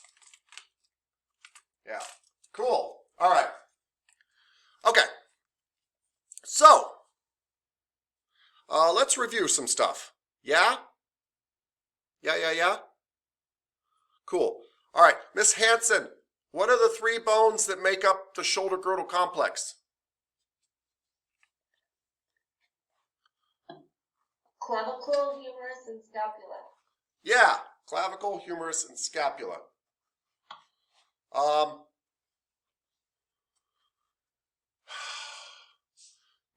Yeah, cool. All right. Okay, so let's review some stuff. Yeah? Yeah? Cool. All right, Miss Hanson, what are the 3 bones that make up the shoulder girdle complex? Clavicle, humerus, and scapula. Yeah, clavicle, humerus, and scapula.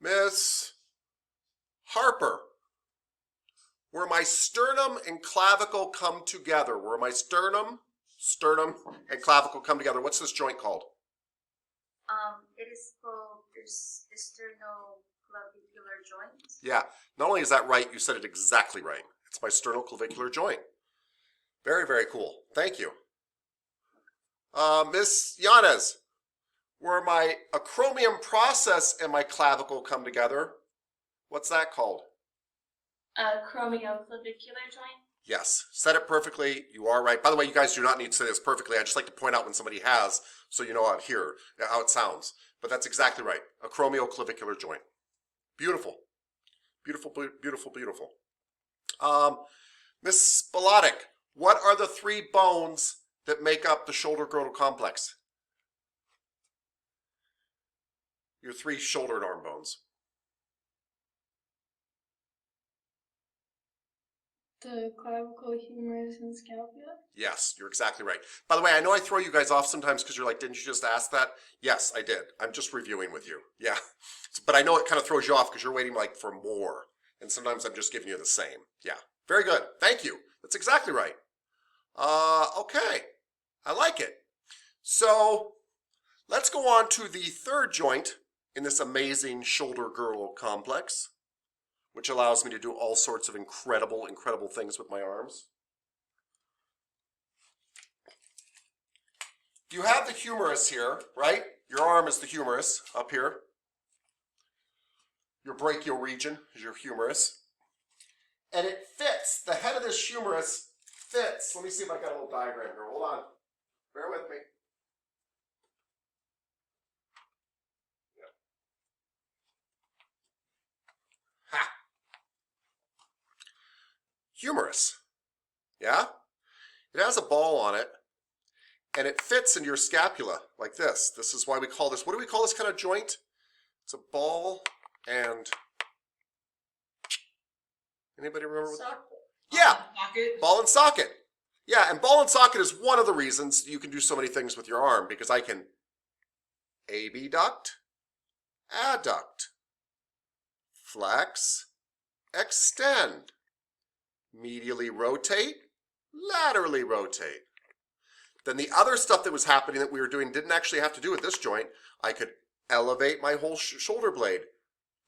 Miss Harper, where my sternum and clavicle come together, where my sternum, and clavicle come together, what's this joint called? It is called sternoclavicular joint. Yeah, not only is that right, you said it exactly right. It's my sternoclavicular joint. Very, very cool. Thank you. Miss Yanez, where my acromion process and my clavicle come together, what's that called? Acromioclavicular joint. Yes, said it perfectly. You are right. By the way, you guys do not need to say this perfectly. I just like to point out when somebody has, so you know how it sounds. But that's exactly right. Acromioclavicular joint. Beautiful. Beautiful, beautiful, beautiful. Miss Spalatic, what are the 3 bones that make up the shoulder girdle complex? Your 3 shoulder arm bones. The clavicle, humerus, and scapula? Yes, you're exactly right. By the way, I know I throw you guys off sometimes because you're like, didn't you just ask that? Yes, I did. I'm just reviewing with you. Yeah. But I know it kind of throws you off because you're waiting like for more. And sometimes I'm just giving you the same. Yeah. Very good. Thank you. That's exactly right. Okay. I like it. So let's go on to the 3rd joint in this amazing shoulder girdle complex, which allows me to do all sorts of incredible things with my arms. You have the humerus here, right? Your arm is the humerus up here. Your brachial region is your humerus. And it fits, the head of this humerus fits. Let me see if I got a little diagram here. Hold on. Bear with me. Ha! Humerus. Yeah? It has a ball on it, and it fits into your scapula like this. This is why we call this, what do we call this kind of joint? It's a ball and, anybody remember? Yeah, Socket. ball and socket. Yeah, and ball and socket is one of the reasons you can do so many things with your arm, because I can abduct, adduct, flex, extend, medially rotate, laterally rotate. Then the other stuff that was happening that we were doing didn't actually have to do with this joint. I could elevate my whole shoulder blade,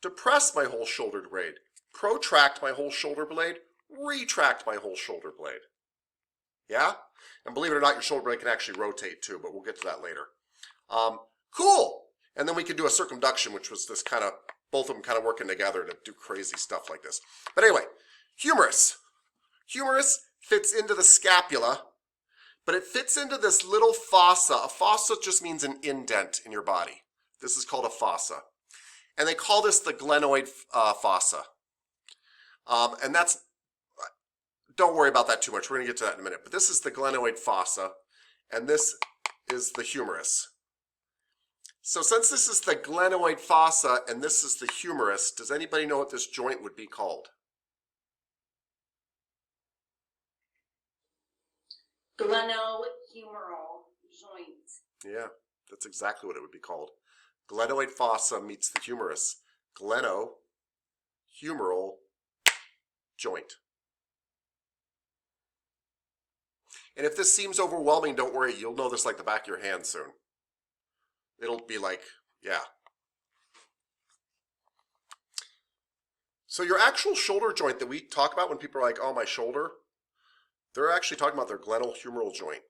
depress my whole shoulder blade, protract my whole shoulder blade, retract my whole shoulder blade. Yeah? And believe it or not, your shoulder blade can actually rotate too, but we'll get to that later. Cool! And then we could do a circumduction, which was this kind of, both of them kind of working together to do crazy stuff like this. But anyway, humerus. Humerus fits into the scapula, but it fits into this little fossa. A fossa just means an indent in your body. This is called a fossa. And they call this the glenoid fossa. And that's, don't worry about that too much. We're going to get to that in a minute. But this is the glenoid fossa, and this is the humerus. So since this is the glenoid fossa and this is the humerus, does anybody know what this joint would be called? Glenohumeral joint. Yeah, that's exactly what it would be called. Glenoid fossa meets the humerus. Glenohumeral joint. And if this seems overwhelming, don't worry. You'll know this like the back of your hand soon. It'll be like, yeah. So your actual shoulder joint that we talk about when people are like, oh, my shoulder, they're actually talking about their glenohumeral joint.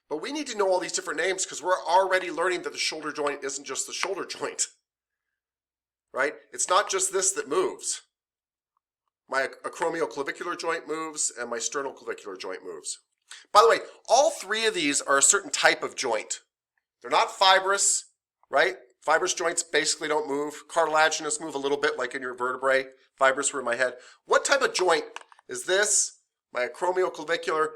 But we need to know all these different names because we're already learning that the shoulder joint isn't just the shoulder joint, right? It's not just this that moves. My acromioclavicular joint moves and my sternoclavicular joint moves. By the way, all three of these are a certain type of joint. They're not fibrous, right? Fibrous joints basically don't move. Cartilaginous move a little bit like in your vertebrae. Fibrous were in my head. What type of joint is this? My acromioclavicular,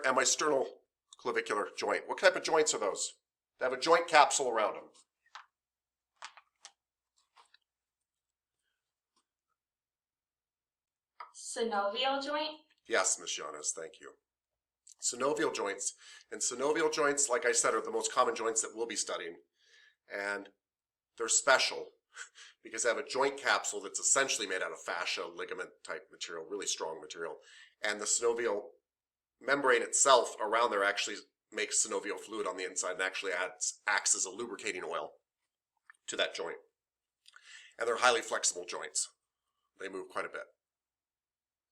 and my sternoclavicular joint. What type of joints are those? They have a joint capsule around them. Synovial joint? Yes, Ms. Giannis, thank you. Synovial joints. And synovial joints, like I said, are the most common joints that we'll be studying. And they're special because they have a joint capsule that's essentially made out of fascia, ligament type material, really strong material. And the synovial membrane itself around there actually makes synovial fluid on the inside and actually acts as a lubricating oil to that joint. And they're highly flexible joints. They move quite a bit.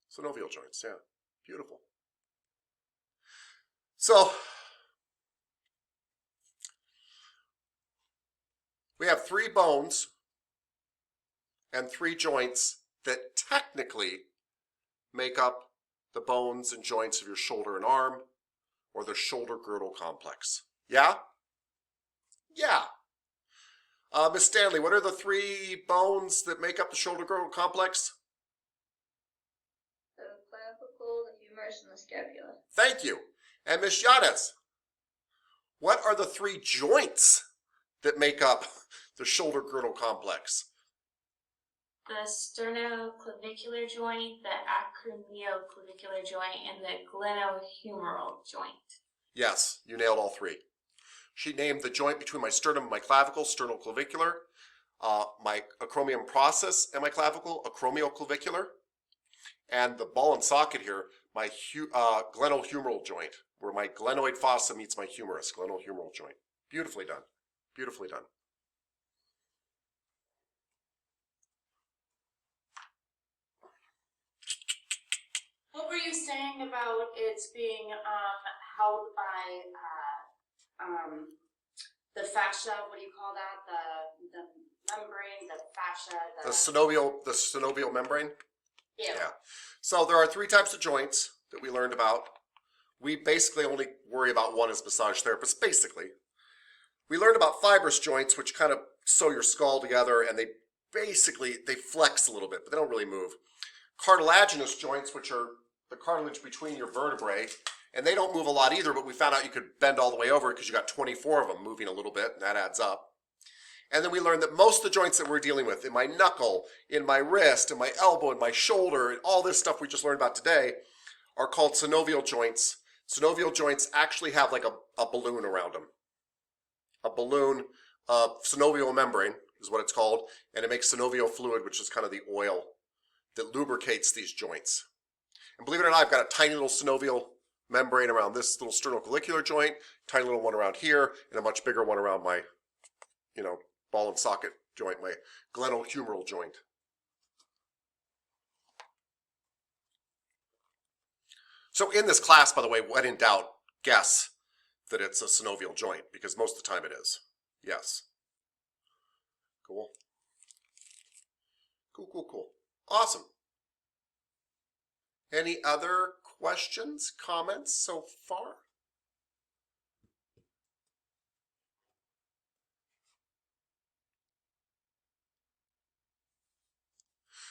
Synovial joints, yeah, beautiful. So, we have 3 bones and 3 joints that technically make up the bones and joints of your shoulder and arm, or the shoulder girdle complex. Yeah? Yeah. Miss Stanley, what are the 3 bones that make up the shoulder girdle complex? The clavicle, the humerus, and the scapula. Thank you. And Miss Giannis, what are the 3 joints that make up the shoulder girdle complex? The sternoclavicular joint, the acromioclavicular joint, and the glenohumeral joint. Yes, you nailed all 3. She named the joint between my sternum and my clavicle, sternoclavicular, my acromion process and my clavicle, acromioclavicular, and the ball and socket here, my glenohumeral joint, where my glenoid fossa meets my humerus, glenohumeral joint. Beautifully done. Beautifully done. What were you saying about it's being held by the fascia? What do you call that? The membrane, the fascia, The synovial membrane? Yeah. So there are 3 types of joints that we learned about. We basically only worry about one as massage therapists, basically. We learned about fibrous joints, which kind of sew your skull together, and they flex a little bit, but they don't really move. Cartilaginous joints, which are the cartilage between your vertebrae, and they don't move a lot either, but we found out you could bend all the way over because you got 24 of them moving a little bit, and that adds up. And then we learned that most of the joints that we're dealing with, in my knuckle, in my wrist, in my elbow, in my shoulder, and all this stuff we just learned about today, are called synovial joints. Synovial joints actually have like a balloon around them. A balloon of synovial membrane is what it's called, and it makes synovial fluid, which is kind of the oil that lubricates these joints. And believe it or not, I've got a tiny little synovial membrane around this little sternoclavicular joint, tiny little one around here, and a much bigger one around my, ball and socket joint, my glenohumeral joint. So in this class, by the way, when in doubt, guess that it's a synovial joint, because most of the time it is. Yes. Cool. Cool. Awesome. Any other questions, comments so far?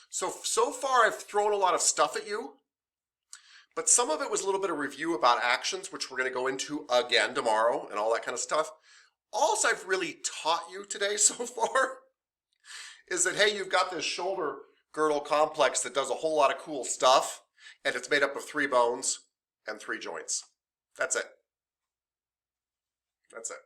So far I've thrown a lot of stuff at you, but some of it was a little bit of review about actions, which we're going to go into again tomorrow and all that kind of stuff. All I've really taught you today so far is that, hey, you've got this shoulder girdle complex that does a whole lot of cool stuff, and it's made up of 3 bones and 3 joints. That's it. That's it.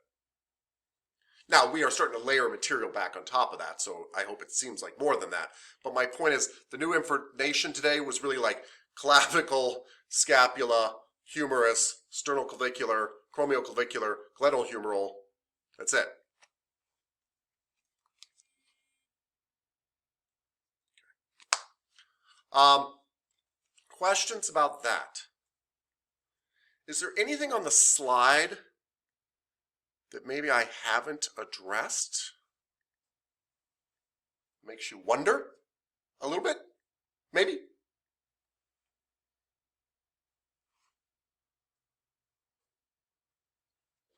Now, we are starting to layer material back on top of that, so I hope it seems like more than that. But my point is, the new information today was really like clavicle, scapula, humerus, sternoclavicular, acromioclavicular, glenohumeral. That's it. Questions about that? Is there anything on the slide that maybe I haven't addressed? Makes you wonder a little bit, maybe?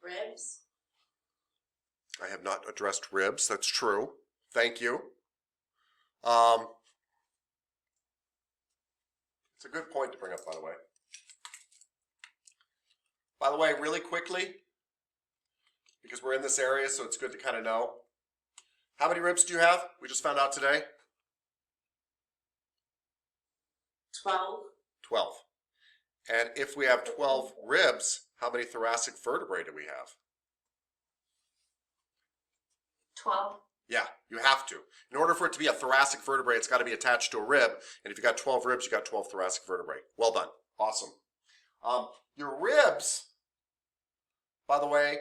Ribs. I have not addressed ribs, that's true. Thank you. It's a good point to bring up, by the way. By the way, really quickly, because we're in this area, so it's good to kind of know. How many ribs do you have? We just found out today. 12. 12. And if we have 12 ribs, how many thoracic vertebrae do we have? 12. Yeah, you have to. In order for it to be a thoracic vertebrae, it's got to be attached to a rib. And if you got 12 ribs, you got 12 thoracic vertebrae. Well done. Awesome. Your ribs, by the way,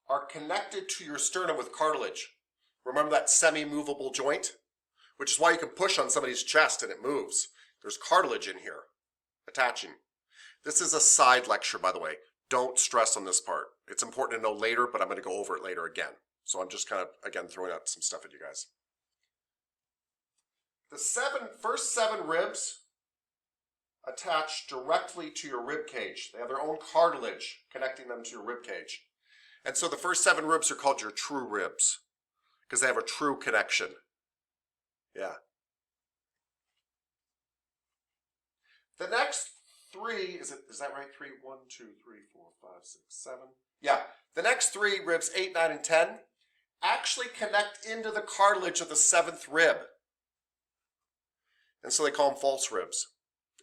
are connected to your sternum with cartilage. Remember that semi-movable joint? Which is why you can push on somebody's chest and it moves. There's cartilage in here attaching. This is a side lecture, by the way. Don't stress on this part. It's important to know later, but I'm going to go over it later again. So I'm just kind of, again, throwing out some stuff at you guys. The first seven ribs attach directly to your rib cage. They have their own cartilage connecting them to your rib cage. And so the first 7 ribs are called your true ribs because they have a true connection. Yeah. The next 3, is that right? 3, 1, 2, 3, 4, 5, 6, 7. Yeah. The next 3 ribs, 8, 9, and 10, actually connect into the cartilage of the 7th rib. And so they call them false ribs.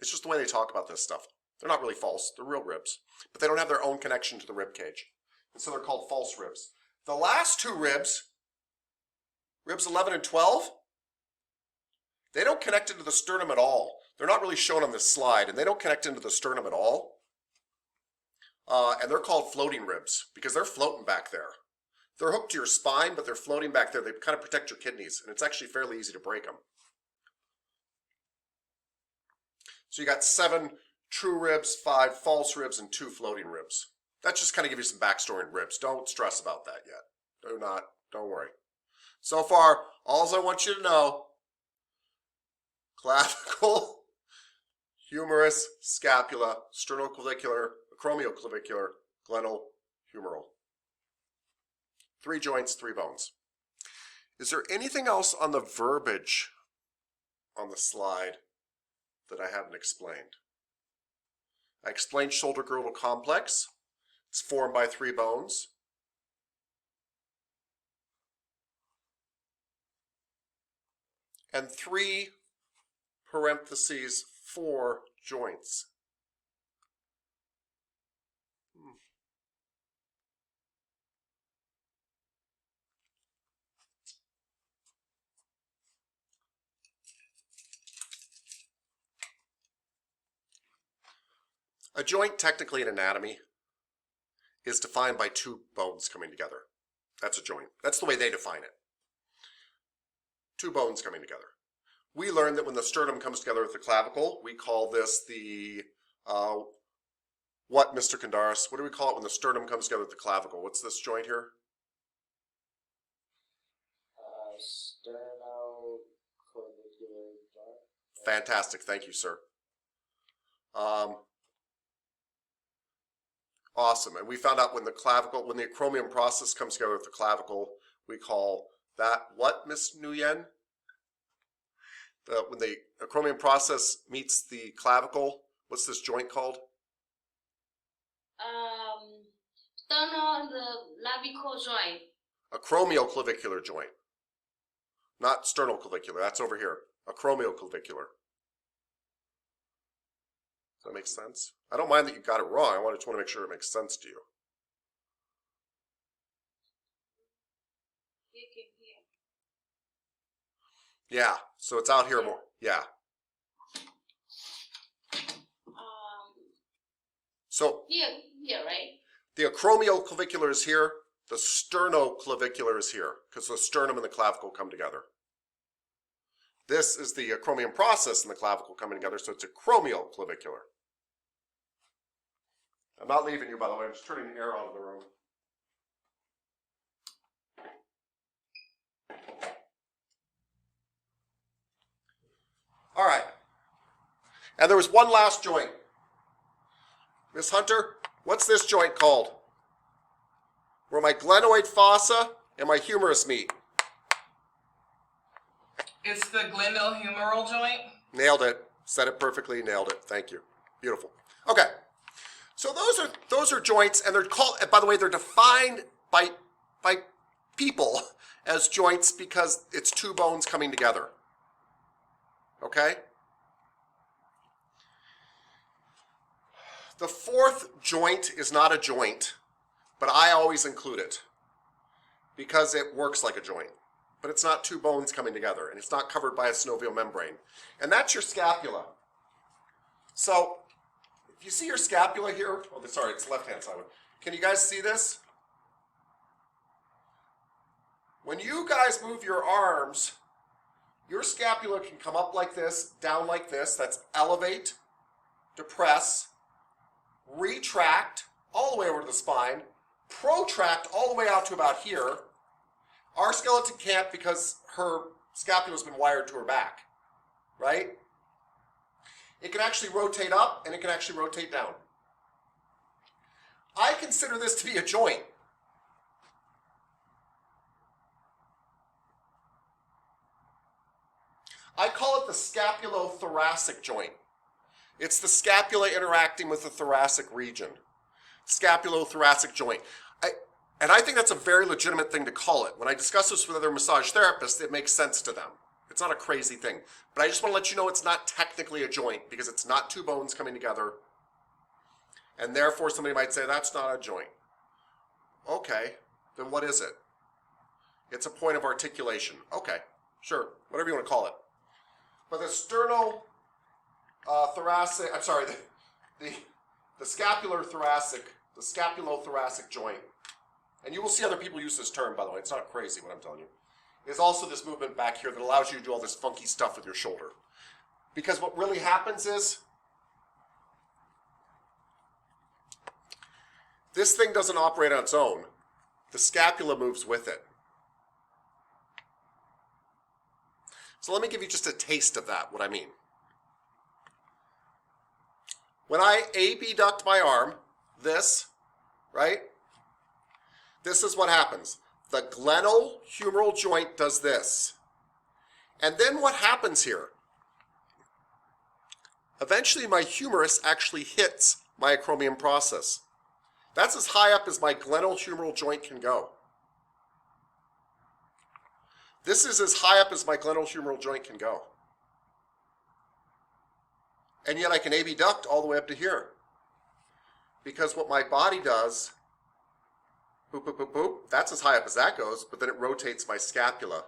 It's just the way they talk about this stuff. They're not really false. They're real ribs. But they don't have their own connection to the rib cage. And so they're called false ribs. The last 2 ribs, ribs 11 and 12, they don't connect into the sternum at all. They're not really shown on this slide, and they don't connect into the sternum at all. And they're called floating ribs because they're floating back there. They're hooked to your spine, but they're floating back there. They kind of protect your kidneys, and it's actually fairly easy to break them. So you got 7 true ribs, 5 false ribs, and 2 floating ribs. That just kind of give you some backstory in ribs. Don't stress about that yet. Don't worry. So far, all I want you to know, clavicle, humerus, scapula, sternoclavicular, acromioclavicular, glenal, humeral. 3 joints, 3 bones. Is there anything else on the verbiage on the slide that I haven't explained? I explained shoulder girdle complex. It's formed by 3 bones. And 3 parentheses 4 joints. A joint, technically in anatomy, is defined by 2 bones coming together. That's a joint. That's the way they define it. 2 bones coming together. We learned that when the sternum comes together with the clavicle, we call this the, what, Mr. Kandaris? What do we call it when the sternum comes together with the clavicle? What's this joint here? Sternoclavicular joint. Fantastic. Thank you, sir. Awesome. And we found out when the acromion process comes together with the clavicle, we call that what, Miss Nguyen? When the acromion process meets the clavicle, what's this joint called? Sternal and the clavicle joint. Acromioclavicular joint. Not sternoclavicular. That's over here. Acromioclavicular. Does that make sense? I don't mind that you got it wrong. I just want to make sure it makes sense to you. Yeah, so it's out here more. Yeah. So Here, right? the acromioclavicular is here. The sternoclavicular is here because the sternum and the clavicle come together. This is the acromion process and the clavicle coming together, so it's acromioclavicular. I'm not leaving you, by the way. I'm just turning the air out of the room. All right. And there was one last joint. Miss Hunter, what's this joint called? Where my glenoid fossa and my humerus meet. It's the glenohumeral joint. Nailed it. Said it perfectly. Nailed it. Thank you. Beautiful. Okay. So those are joints, and they're called. And by the way, they're defined by people as joints because it's two bones coming together. Okay. The fourth joint is not a joint, but I always include it because it works like a joint. But it's not two bones coming together, and it's not covered by a synovial membrane. And that's your scapula. So, if you see your scapula here, oh, sorry, it's the left-hand side one. Can you guys see this? When you guys move your arms, your scapula can come up like this, down like this. That's elevate, depress, retract all the way over to the spine, protract all the way out to about here. Our skeleton can't because her scapula's been wired to her back, right? It can actually rotate up and it can actually rotate down. I consider this to be a joint. I call it the scapulothoracic joint. It's the scapula interacting with the thoracic region. Scapulothoracic joint. And I think that's a very legitimate thing to call it. When I discuss this with other massage therapists, it makes sense to them. It's not a crazy thing. But I just want to let you know it's not technically a joint because it's not two bones coming together. And therefore somebody might say, that's not a joint. Okay, then what is it? It's a point of articulation. Okay, sure, whatever you want to call it. But the sternothoracic, I'm sorry, the scapulothoracic joint, and you will see other people use this term, by the way, it's not crazy what I'm telling you, is also this movement back here that allows you to do all this funky stuff with your shoulder. Because what really happens is, this thing doesn't operate on its own. The scapula moves with it. So let me give you just a taste of that, what I mean. When I abduct my arm, this, right? This is what happens. The glenohumeral joint does this. And then what happens here? Eventually my humerus actually hits my acromion process. That's as high up as my glenohumeral joint can go. This is as high up as my glenohumeral joint can go. And yet I can abduct all the way up to here. Because what my body does, boop, boop, boop, boop, that's as high up as that goes, but then it rotates my scapula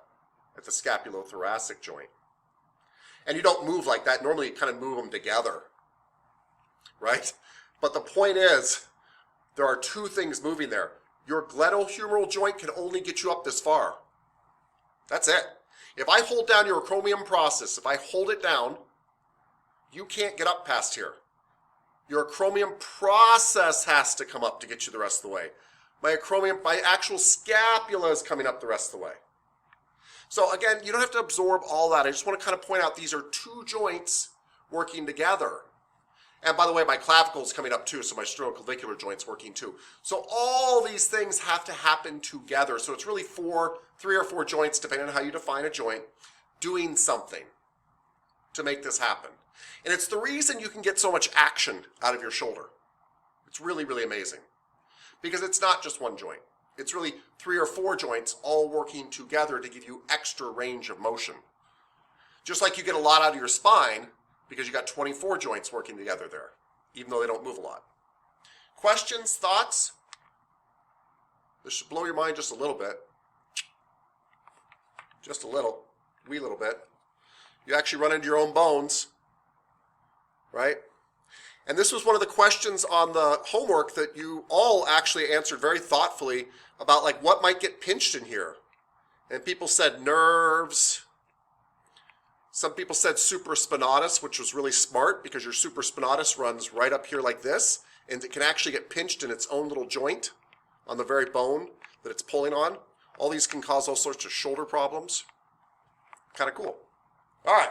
at the scapulothoracic joint. And you don't move like that. Normally you kind of move them together, right? But the point is, there are two things moving there. Your glenohumeral joint can only get you up this far. That's it. If I hold down your acromion process, if I hold it down, you can't get up past here. Your acromion process has to come up to get you the rest of the way. My actual scapula is coming up the rest of the way. So again, you don't have to absorb all that. I just want to kind of point out these are two joints working together. And by the way, my clavicle is coming up too, so my sternoclavicular joint's working too. So all these things have to happen together. So it's really three or four joints, depending on how you define a joint, doing something to make this happen. And it's the reason you can get so much action out of your shoulder. It's really, really amazing. Because it's not just one joint. It's really three or four joints all working together to give you extra range of motion. Just like you get a lot out of your spine because you got 24 joints working together there, even though they don't move a lot. Questions, thoughts? This should blow your mind just a little bit. Just a little, wee little bit. You actually run into your own bones, right? And this was one of the questions on the homework that you all actually answered very thoughtfully about like what might get pinched in here. And people said nerves. Some people said supraspinatus, which was really smart because your supraspinatus runs right up here like this, and it can actually get pinched in its own little joint on the very bone that it's pulling on. All these can cause all sorts of shoulder problems. Kind of cool. All right.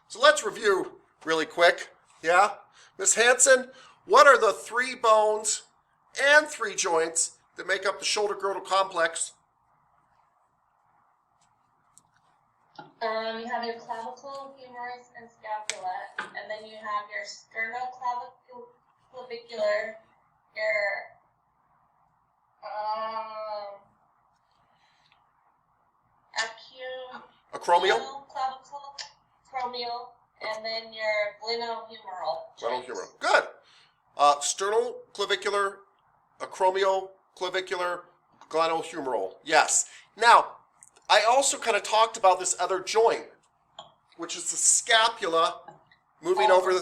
So let's review really quick. Yeah? Ms. Hanson, what are the 3 bones and 3 joints that make up the shoulder-girdle complex? You have your clavicle, humerus, and scapula, and then you have your sternoclavicular, your Acromial? clavicle, acromial, and then your glenohumeral. Glenohumeral. Good. Sternoclavicular, acromioclavicular, glenohumeral. Yes. Now, I also kind of talked about this other joint, which is the scapula moving over the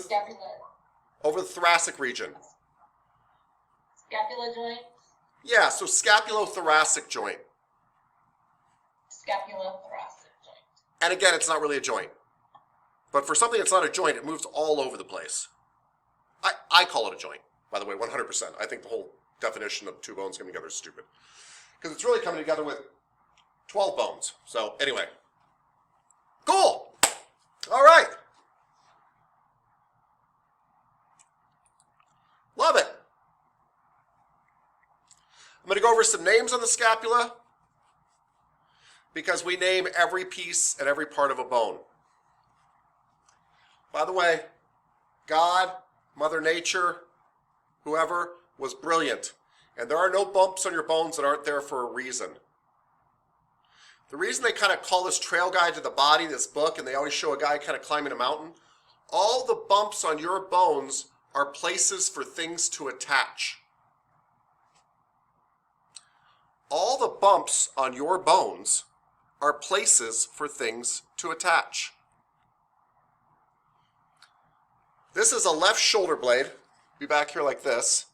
thoracic region. Scapula joint? Yeah, so scapulothoracic joint. Scapulothoracic joint. And again, it's not really a joint. But for something that's not a joint, it moves all over the place. I call it a joint, by the way, 100%. I think the whole definition of 2 bones coming together is stupid. Because it's really coming together with 12 bones. So anyway. Cool. All right. Love it. I'm going to go over some names on the scapula because we name every piece and every part of a bone. By the way, God, Mother Nature, whoever, was brilliant. And there are no bumps on your bones that aren't there for a reason. The reason they kind of call this Trail Guide to the Body, this book, and they always show a guy kind of climbing a mountain, all the bumps on your bones are places for things to attach. All the bumps on your bones are places for things to attach. This is a left shoulder blade. Be back here like this.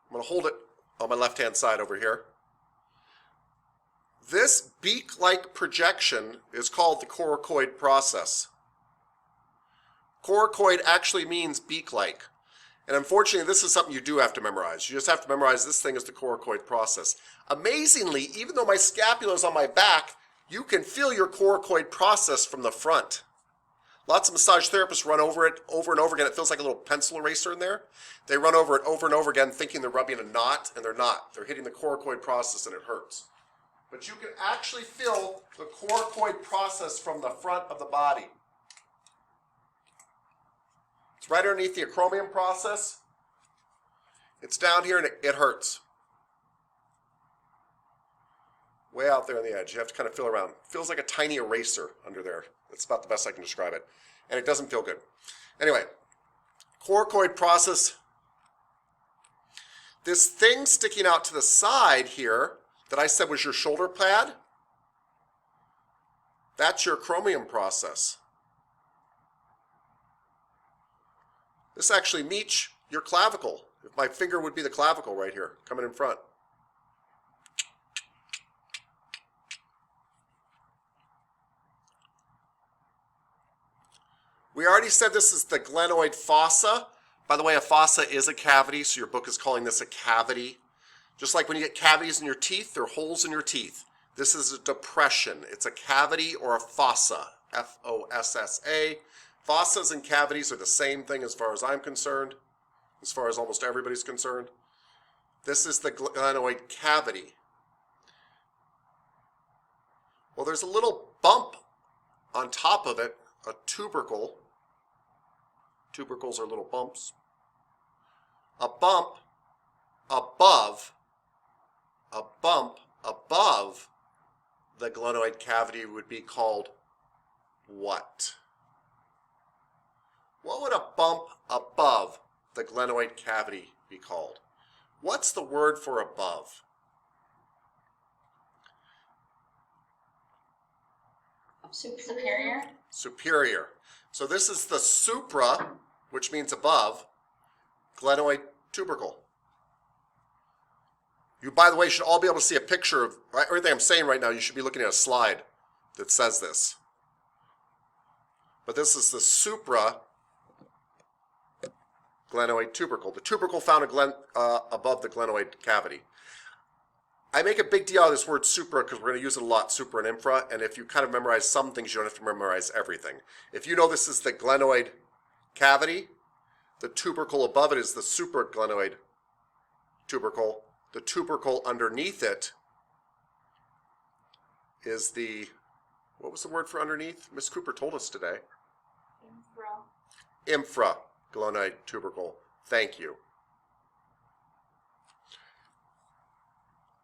I'm going to hold it on my left-hand side over here. This beak-like projection is called the coracoid process. Coracoid actually means beak-like. And unfortunately, this is something you do have to memorize. You just have to memorize this thing as the coracoid process. Amazingly, even though my scapula is on my back, you can feel your coracoid process from the front. Lots of massage therapists run over it over and over again. It feels like a little pencil eraser in there. They run over it over and over again thinking they're rubbing a knot, and they're not. They're hitting the coracoid process and it hurts. But you can actually feel the coracoid process from the front of the body. It's right underneath the acromion process. It's down here and it hurts. Way out there on the edge. You have to kind of feel around. It feels like a tiny eraser under there. That's about the best I can describe it. And it doesn't feel good. Anyway, coracoid process. This thing sticking out to the side here that I said was your shoulder pad, that's your acromion process. This actually meets your clavicle. If my finger would be the clavicle right here, coming in front. We already said this is the glenoid fossa. By the way, a fossa is a cavity, so your book is calling this a cavity. Just like when you get cavities in your teeth, they're holes in your teeth. This is a depression. It's a cavity or a fossa, F-O-S-S-A. Fossas and cavities are the same thing as far as I'm concerned, as far as almost everybody's concerned. This is the glenoid cavity. Well, there's a little bump on top of it, a tubercle. Tubercles are little bumps. A bump above the glenoid cavity would be called what? What would a bump above the glenoid cavity be called? What's the word for above? Superior. Superior. So this is the supra, which means above, glenoid tubercle. You, by the way, should all be able to see a picture of everything I'm saying right now. You should be looking at a slide that says this. But this is the supra glenoid tubercle. The tubercle found above the glenoid cavity. I make a big deal out of this word supra because we're going to use it a lot, supra and infra, and if you kind of memorize some things, you don't have to memorize everything. If you know this is the glenoid cavity, the tubercle above it is the supraglenoid tubercle. The tubercle underneath it is the, what was the word for underneath? Miss Cooper told us today. Infraglenoid tubercle. Thank you.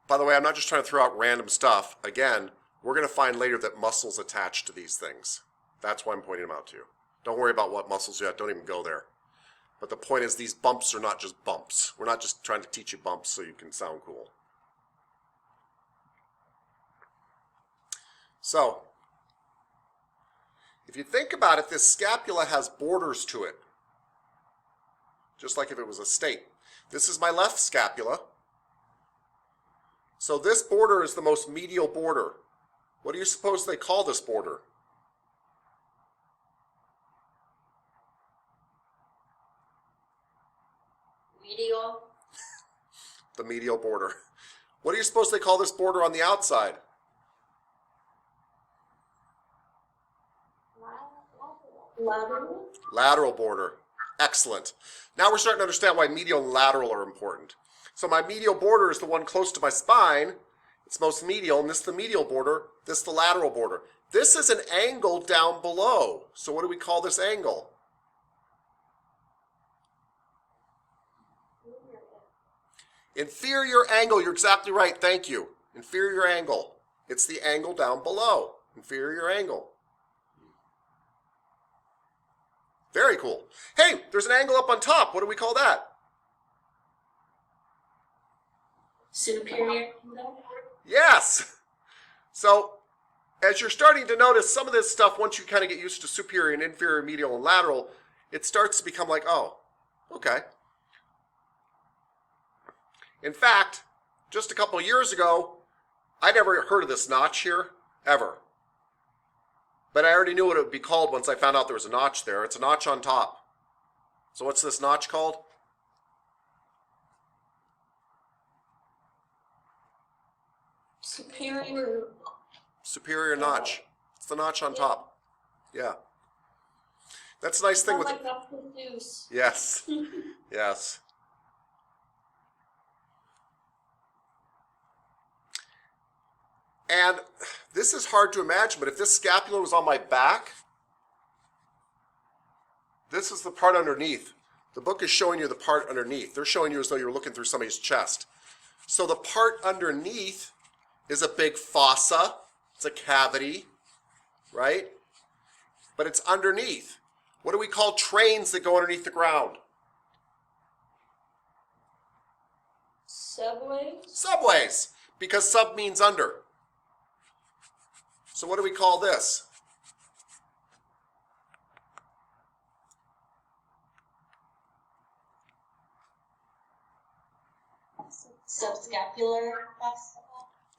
By the way, I'm not just trying to throw out random stuff. Again, we're going to find later that muscles attach to these things. That's why I'm pointing them out to you. Don't worry about what muscles you have. Don't even go there. But the point is these bumps are not just bumps. We're not just trying to teach you bumps so you can sound cool. So, if you think about it, this scapula has borders to it. Just like if it was a state. This is my left scapula. So this border is the most medial border. What do you suppose they call this border? Medial. The medial border. What do you suppose they call this border on the outside? Lateral. Lateral border. Excellent. Now we're starting to understand why medial and lateral are important. So my medial border is the one close to my spine. It's most medial, and this is the medial border. This is the lateral border. This is an angle down below. So what do we call this angle? Inferior angle. You're exactly right. Thank you. Inferior angle. It's the angle down below. Inferior angle. Very cool. Hey, there's an angle up on top. What do we call that? Superior. Yes. So, as you're starting to notice some of this stuff, once you kind of get used to superior and inferior, medial and lateral, it starts to become like, oh, okay. In fact, just a couple of years ago, I never heard of this notch here, ever. But I already knew what it would be called once I found out there was a notch there. It's a notch on top. So what's this notch called? Superior. Superior notch. It's the notch on top. Yeah. That's a nice thing with like Dr. Seuss. Yes. Yes. And this is hard to imagine, but if this scapula was on my back, this is the part underneath. The book is showing you the part underneath. They're showing you as though you're looking through somebody's chest. So the part underneath is a big fossa. It's a cavity, right? But it's underneath. What do we call trains that go underneath the ground? Subways. Subways, because sub means under. So what do we call this? Subscapular fossa.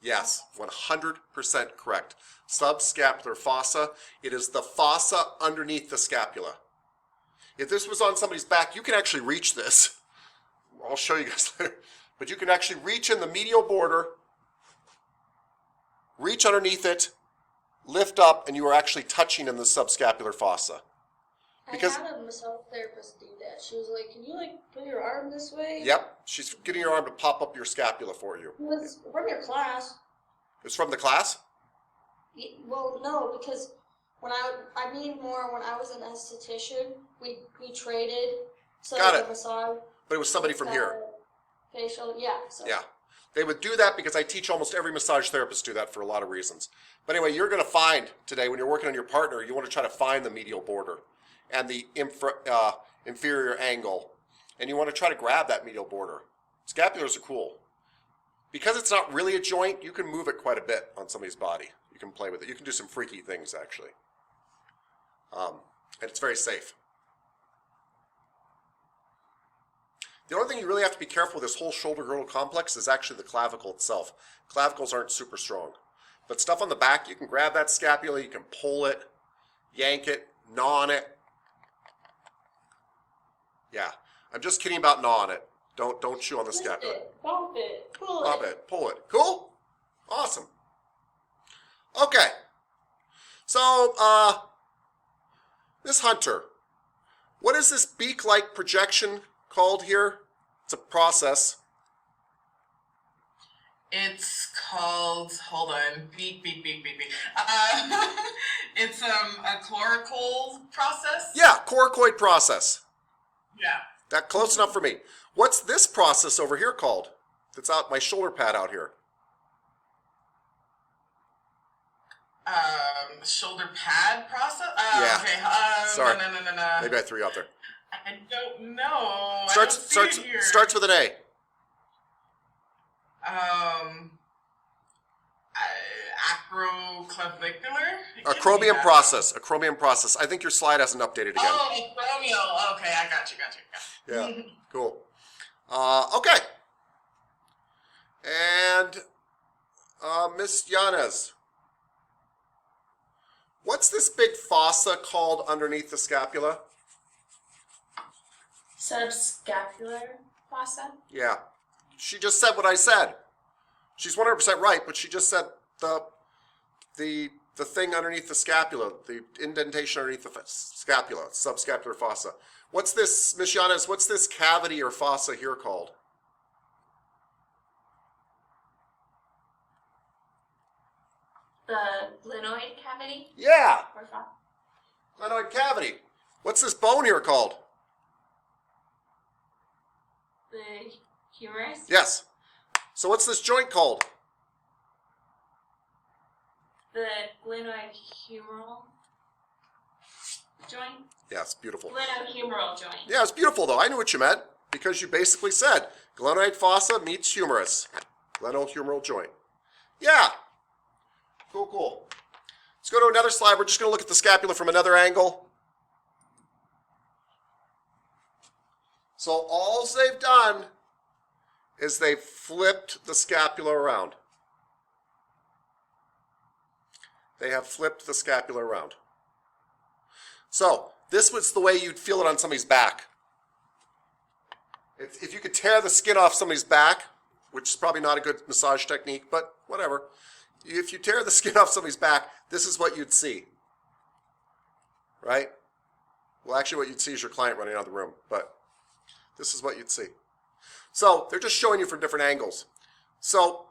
Yes, 100% correct. Subscapular fossa. It is the fossa underneath the scapula. If this was on somebody's back, you can actually reach this. I'll show you guys later. But you can actually reach in the medial border, reach underneath it, lift up, and you are actually touching in the subscapular fossa. Because, I had a massage therapist do that. She was like, "Can you put your arm this way?" yep, she's getting your arm to pop up your scapula for you. It was from your class. It's from the class? Well, no, because when I mean more when I was an esthetician, we traded. So Got like it. a massage. But it was somebody from here. Facial, yeah. So. Yeah. They would do that because I teach almost every massage therapist do that for a lot of reasons. But anyway, you're going to find today when you're working on your partner, you want to try to find the medial border and the inferior angle. And you want to try to grab that medial border. Scapulars are cool. Because it's not really a joint, you can move it quite a bit on somebody's body. You can play with it. You can do some freaky things, actually. And it's very safe. The only thing you really have to be careful with this whole shoulder-girdle complex is actually the clavicle itself. Clavicles aren't super strong. But stuff on the back, you can grab that scapula, you can pull it, yank it, gnaw on it. Yeah. I'm just kidding about gnawing it. Don't chew on the scapula. Bump it. Pull it. Pop it. Pull it. Cool? Awesome. Okay. So, Miss Hunter, what is this beak-like projection called here? It's a process. It's called, hold on, beak. It's a chlorocoal process. Yeah, coracoid process. Yeah. That close enough for me. What's this process over here called? That's out my shoulder pad out here. Shoulder pad process? Yeah. Okay. Sorry. No. Maybe I threw you out there. I don't know. Starts with an A. Acroclavicular? Acromion process. Acromion process. I think your slide hasn't updated again. Oh, acromial. Okay, I got you. Yeah, cool. Okay. And Miss Yanez, what's this big fossa called underneath the scapula? Subscapular fossa. Yeah. She just said what I said. She's 100% right, but she just said the thing underneath the scapula, the indentation underneath the scapula, subscapular fossa. What's this, Miss Yanez, what's this cavity or fossa here called? The glenoid cavity. Yeah, Or fossa. glenoid cavity. What's this bone here called? The humerus. Yes. So what's this joint called? The glenohumeral joint. Yes, beautiful. Glenohumeral joint. Yeah, it's beautiful though. I knew what you meant because you basically said glenoid fossa meets humerus. Glenohumeral joint. Yeah. Cool. Let's go to another slide. We're just going to look at the scapula from another angle. So all they've done is they've flipped the scapula around. They have flipped the scapula around. So this was the way you'd feel it on somebody's back. If you could tear the skin off somebody's back, which is probably not a good massage technique, but whatever. If you tear the skin off somebody's back, this is what you'd see. Right? Well, actually what you'd see is your client running out of the room, but this is what you'd see. So they're just showing you from different angles. So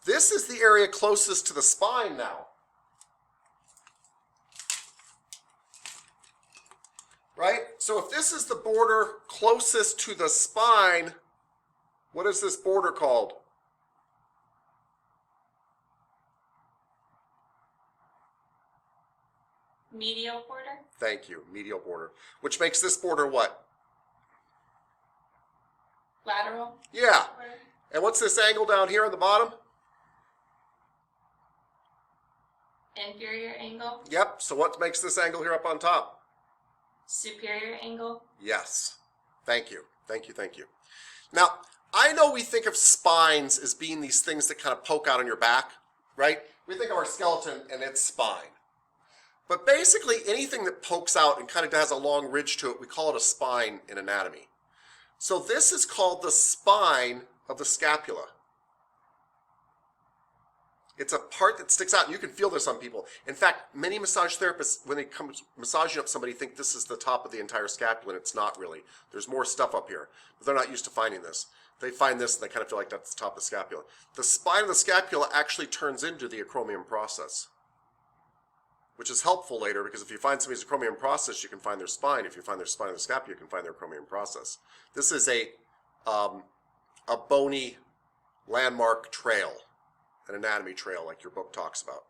this is the area closest to the spine now. Right? So if this is the border closest to the spine, what is this border called? Medial border. Thank you, medial border. Which makes this border what? Lateral. Yeah. Border. And what's this angle down here on the bottom? Inferior angle. Yep. So what makes this angle here up on top? Superior angle. Yes. Thank you. Now, I know we think of spines as being these things that kind of poke out on your back, right? We think of our skeleton and its spine. But basically anything that pokes out and kind of has a long ridge to it, we call it a spine in anatomy. So this is called the spine of the scapula. It's a part that sticks out, and you can feel this on people. In fact, many massage therapists, when they come massaging up somebody, think this is the top of the entire scapula, and it's not really. There's more stuff up here, but they're not used to finding this. They find this, and they kind of feel like that's the top of the scapula. The spine of the scapula actually turns into the acromion process, which is helpful later, because if you find somebody's acromion process, you can find their spine. If you find their spine of the scapula, you can find their acromion process. This is a bony landmark trail, an anatomy trail like your book talks about.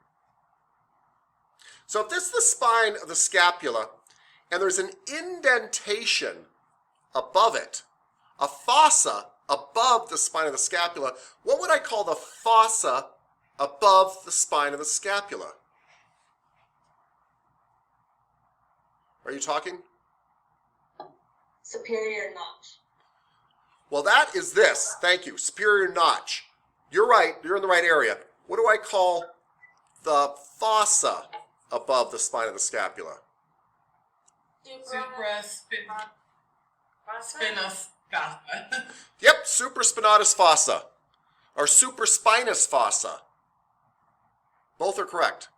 So if this is the spine of the scapula, and there's an indentation above it, a fossa above the spine of the scapula, what would I call the fossa above the spine of the scapula? Are you talking? Superior notch. Well, that is this. Thank you. Superior notch. You're right. You're in the right area. What do I call the fossa above the spine of the scapula? Fossa. Yep, supraspinatus fossa. Or supraspinous fossa. Both are correct.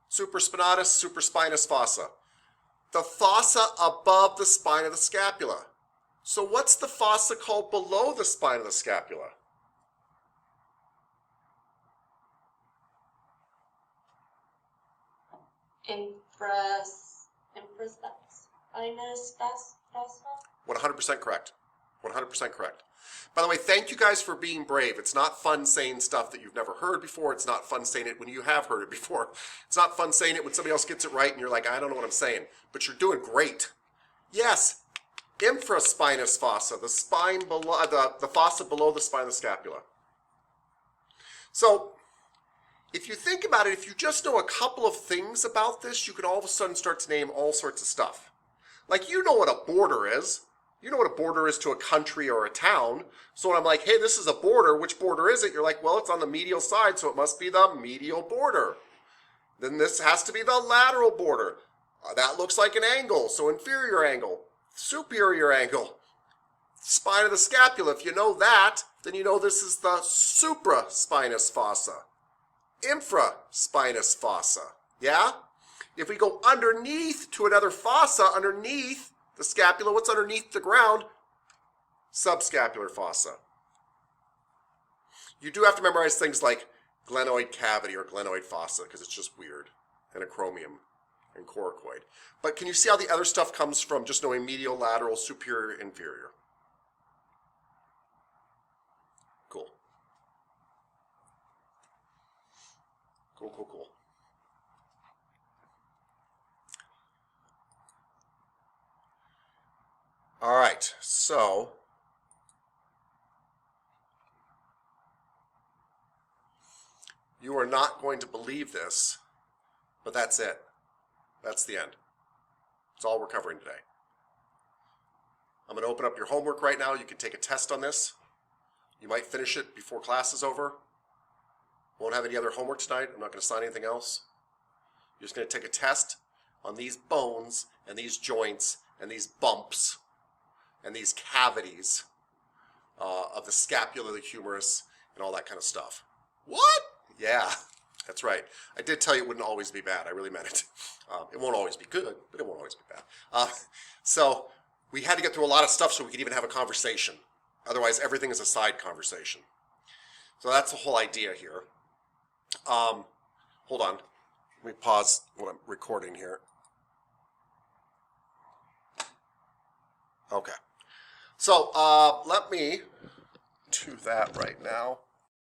Supraspinatus, supraspinous fossa. The fossa above the spine of the scapula. So what's the fossa called below the spine of the scapula? Infraspinous fossa? 100% correct. 100% correct. By the way, thank you guys for being brave. It's not fun saying stuff that you've never heard before. It's not fun saying it when you have heard it before. It's not fun saying it when somebody else gets it right and you're like, I don't know what I'm saying. But you're doing great. Yes, infraspinous fossa, the spine below, the fossa below the spine of the scapula. So, if you think about it, if you just know a couple of things about this, you can all of a sudden start to name all sorts of stuff. Like, you know what a border is. You know what a border is to a country or a town. So when I'm like, hey, this is a border, which border is it? You're like, well, it's on the medial side, so it must be the medial border. Then this has to be the lateral border. That looks like an angle, so inferior angle, superior angle. Spine of the scapula, if you know that, then you know this is the supraspinous fossa. Infraspinous fossa, yeah? If we go underneath to another fossa, underneath the scapula, what's underneath the ground? Subscapular fossa. You do have to memorize things like glenoid cavity or glenoid fossa because it's just weird, and acromion and coracoid. But can you see how the other stuff comes from just knowing medial, lateral, superior, inferior? Cool. Cool, cool, cool. All right, so you are not going to believe this, but that's it. That's the end. That's all we're covering today. I'm going to open up your homework right now. You can take a test on this. You might finish it before class is over. Won't have any other homework tonight. I'm not going to sign anything else. You're just going to take a test on these bones and these joints and these bumps and these cavities of the scapula, the humerus, and all that kind of stuff. What? Yeah, that's right. I did tell you it wouldn't always be bad. I really meant it. It won't always be good, but it won't always be bad. So we had to get through a lot of stuff so we could even have a conversation. Otherwise, everything is a side conversation. So that's the whole idea here. Hold on. Let me pause what I'm recording here. Okay. So let me do that right now.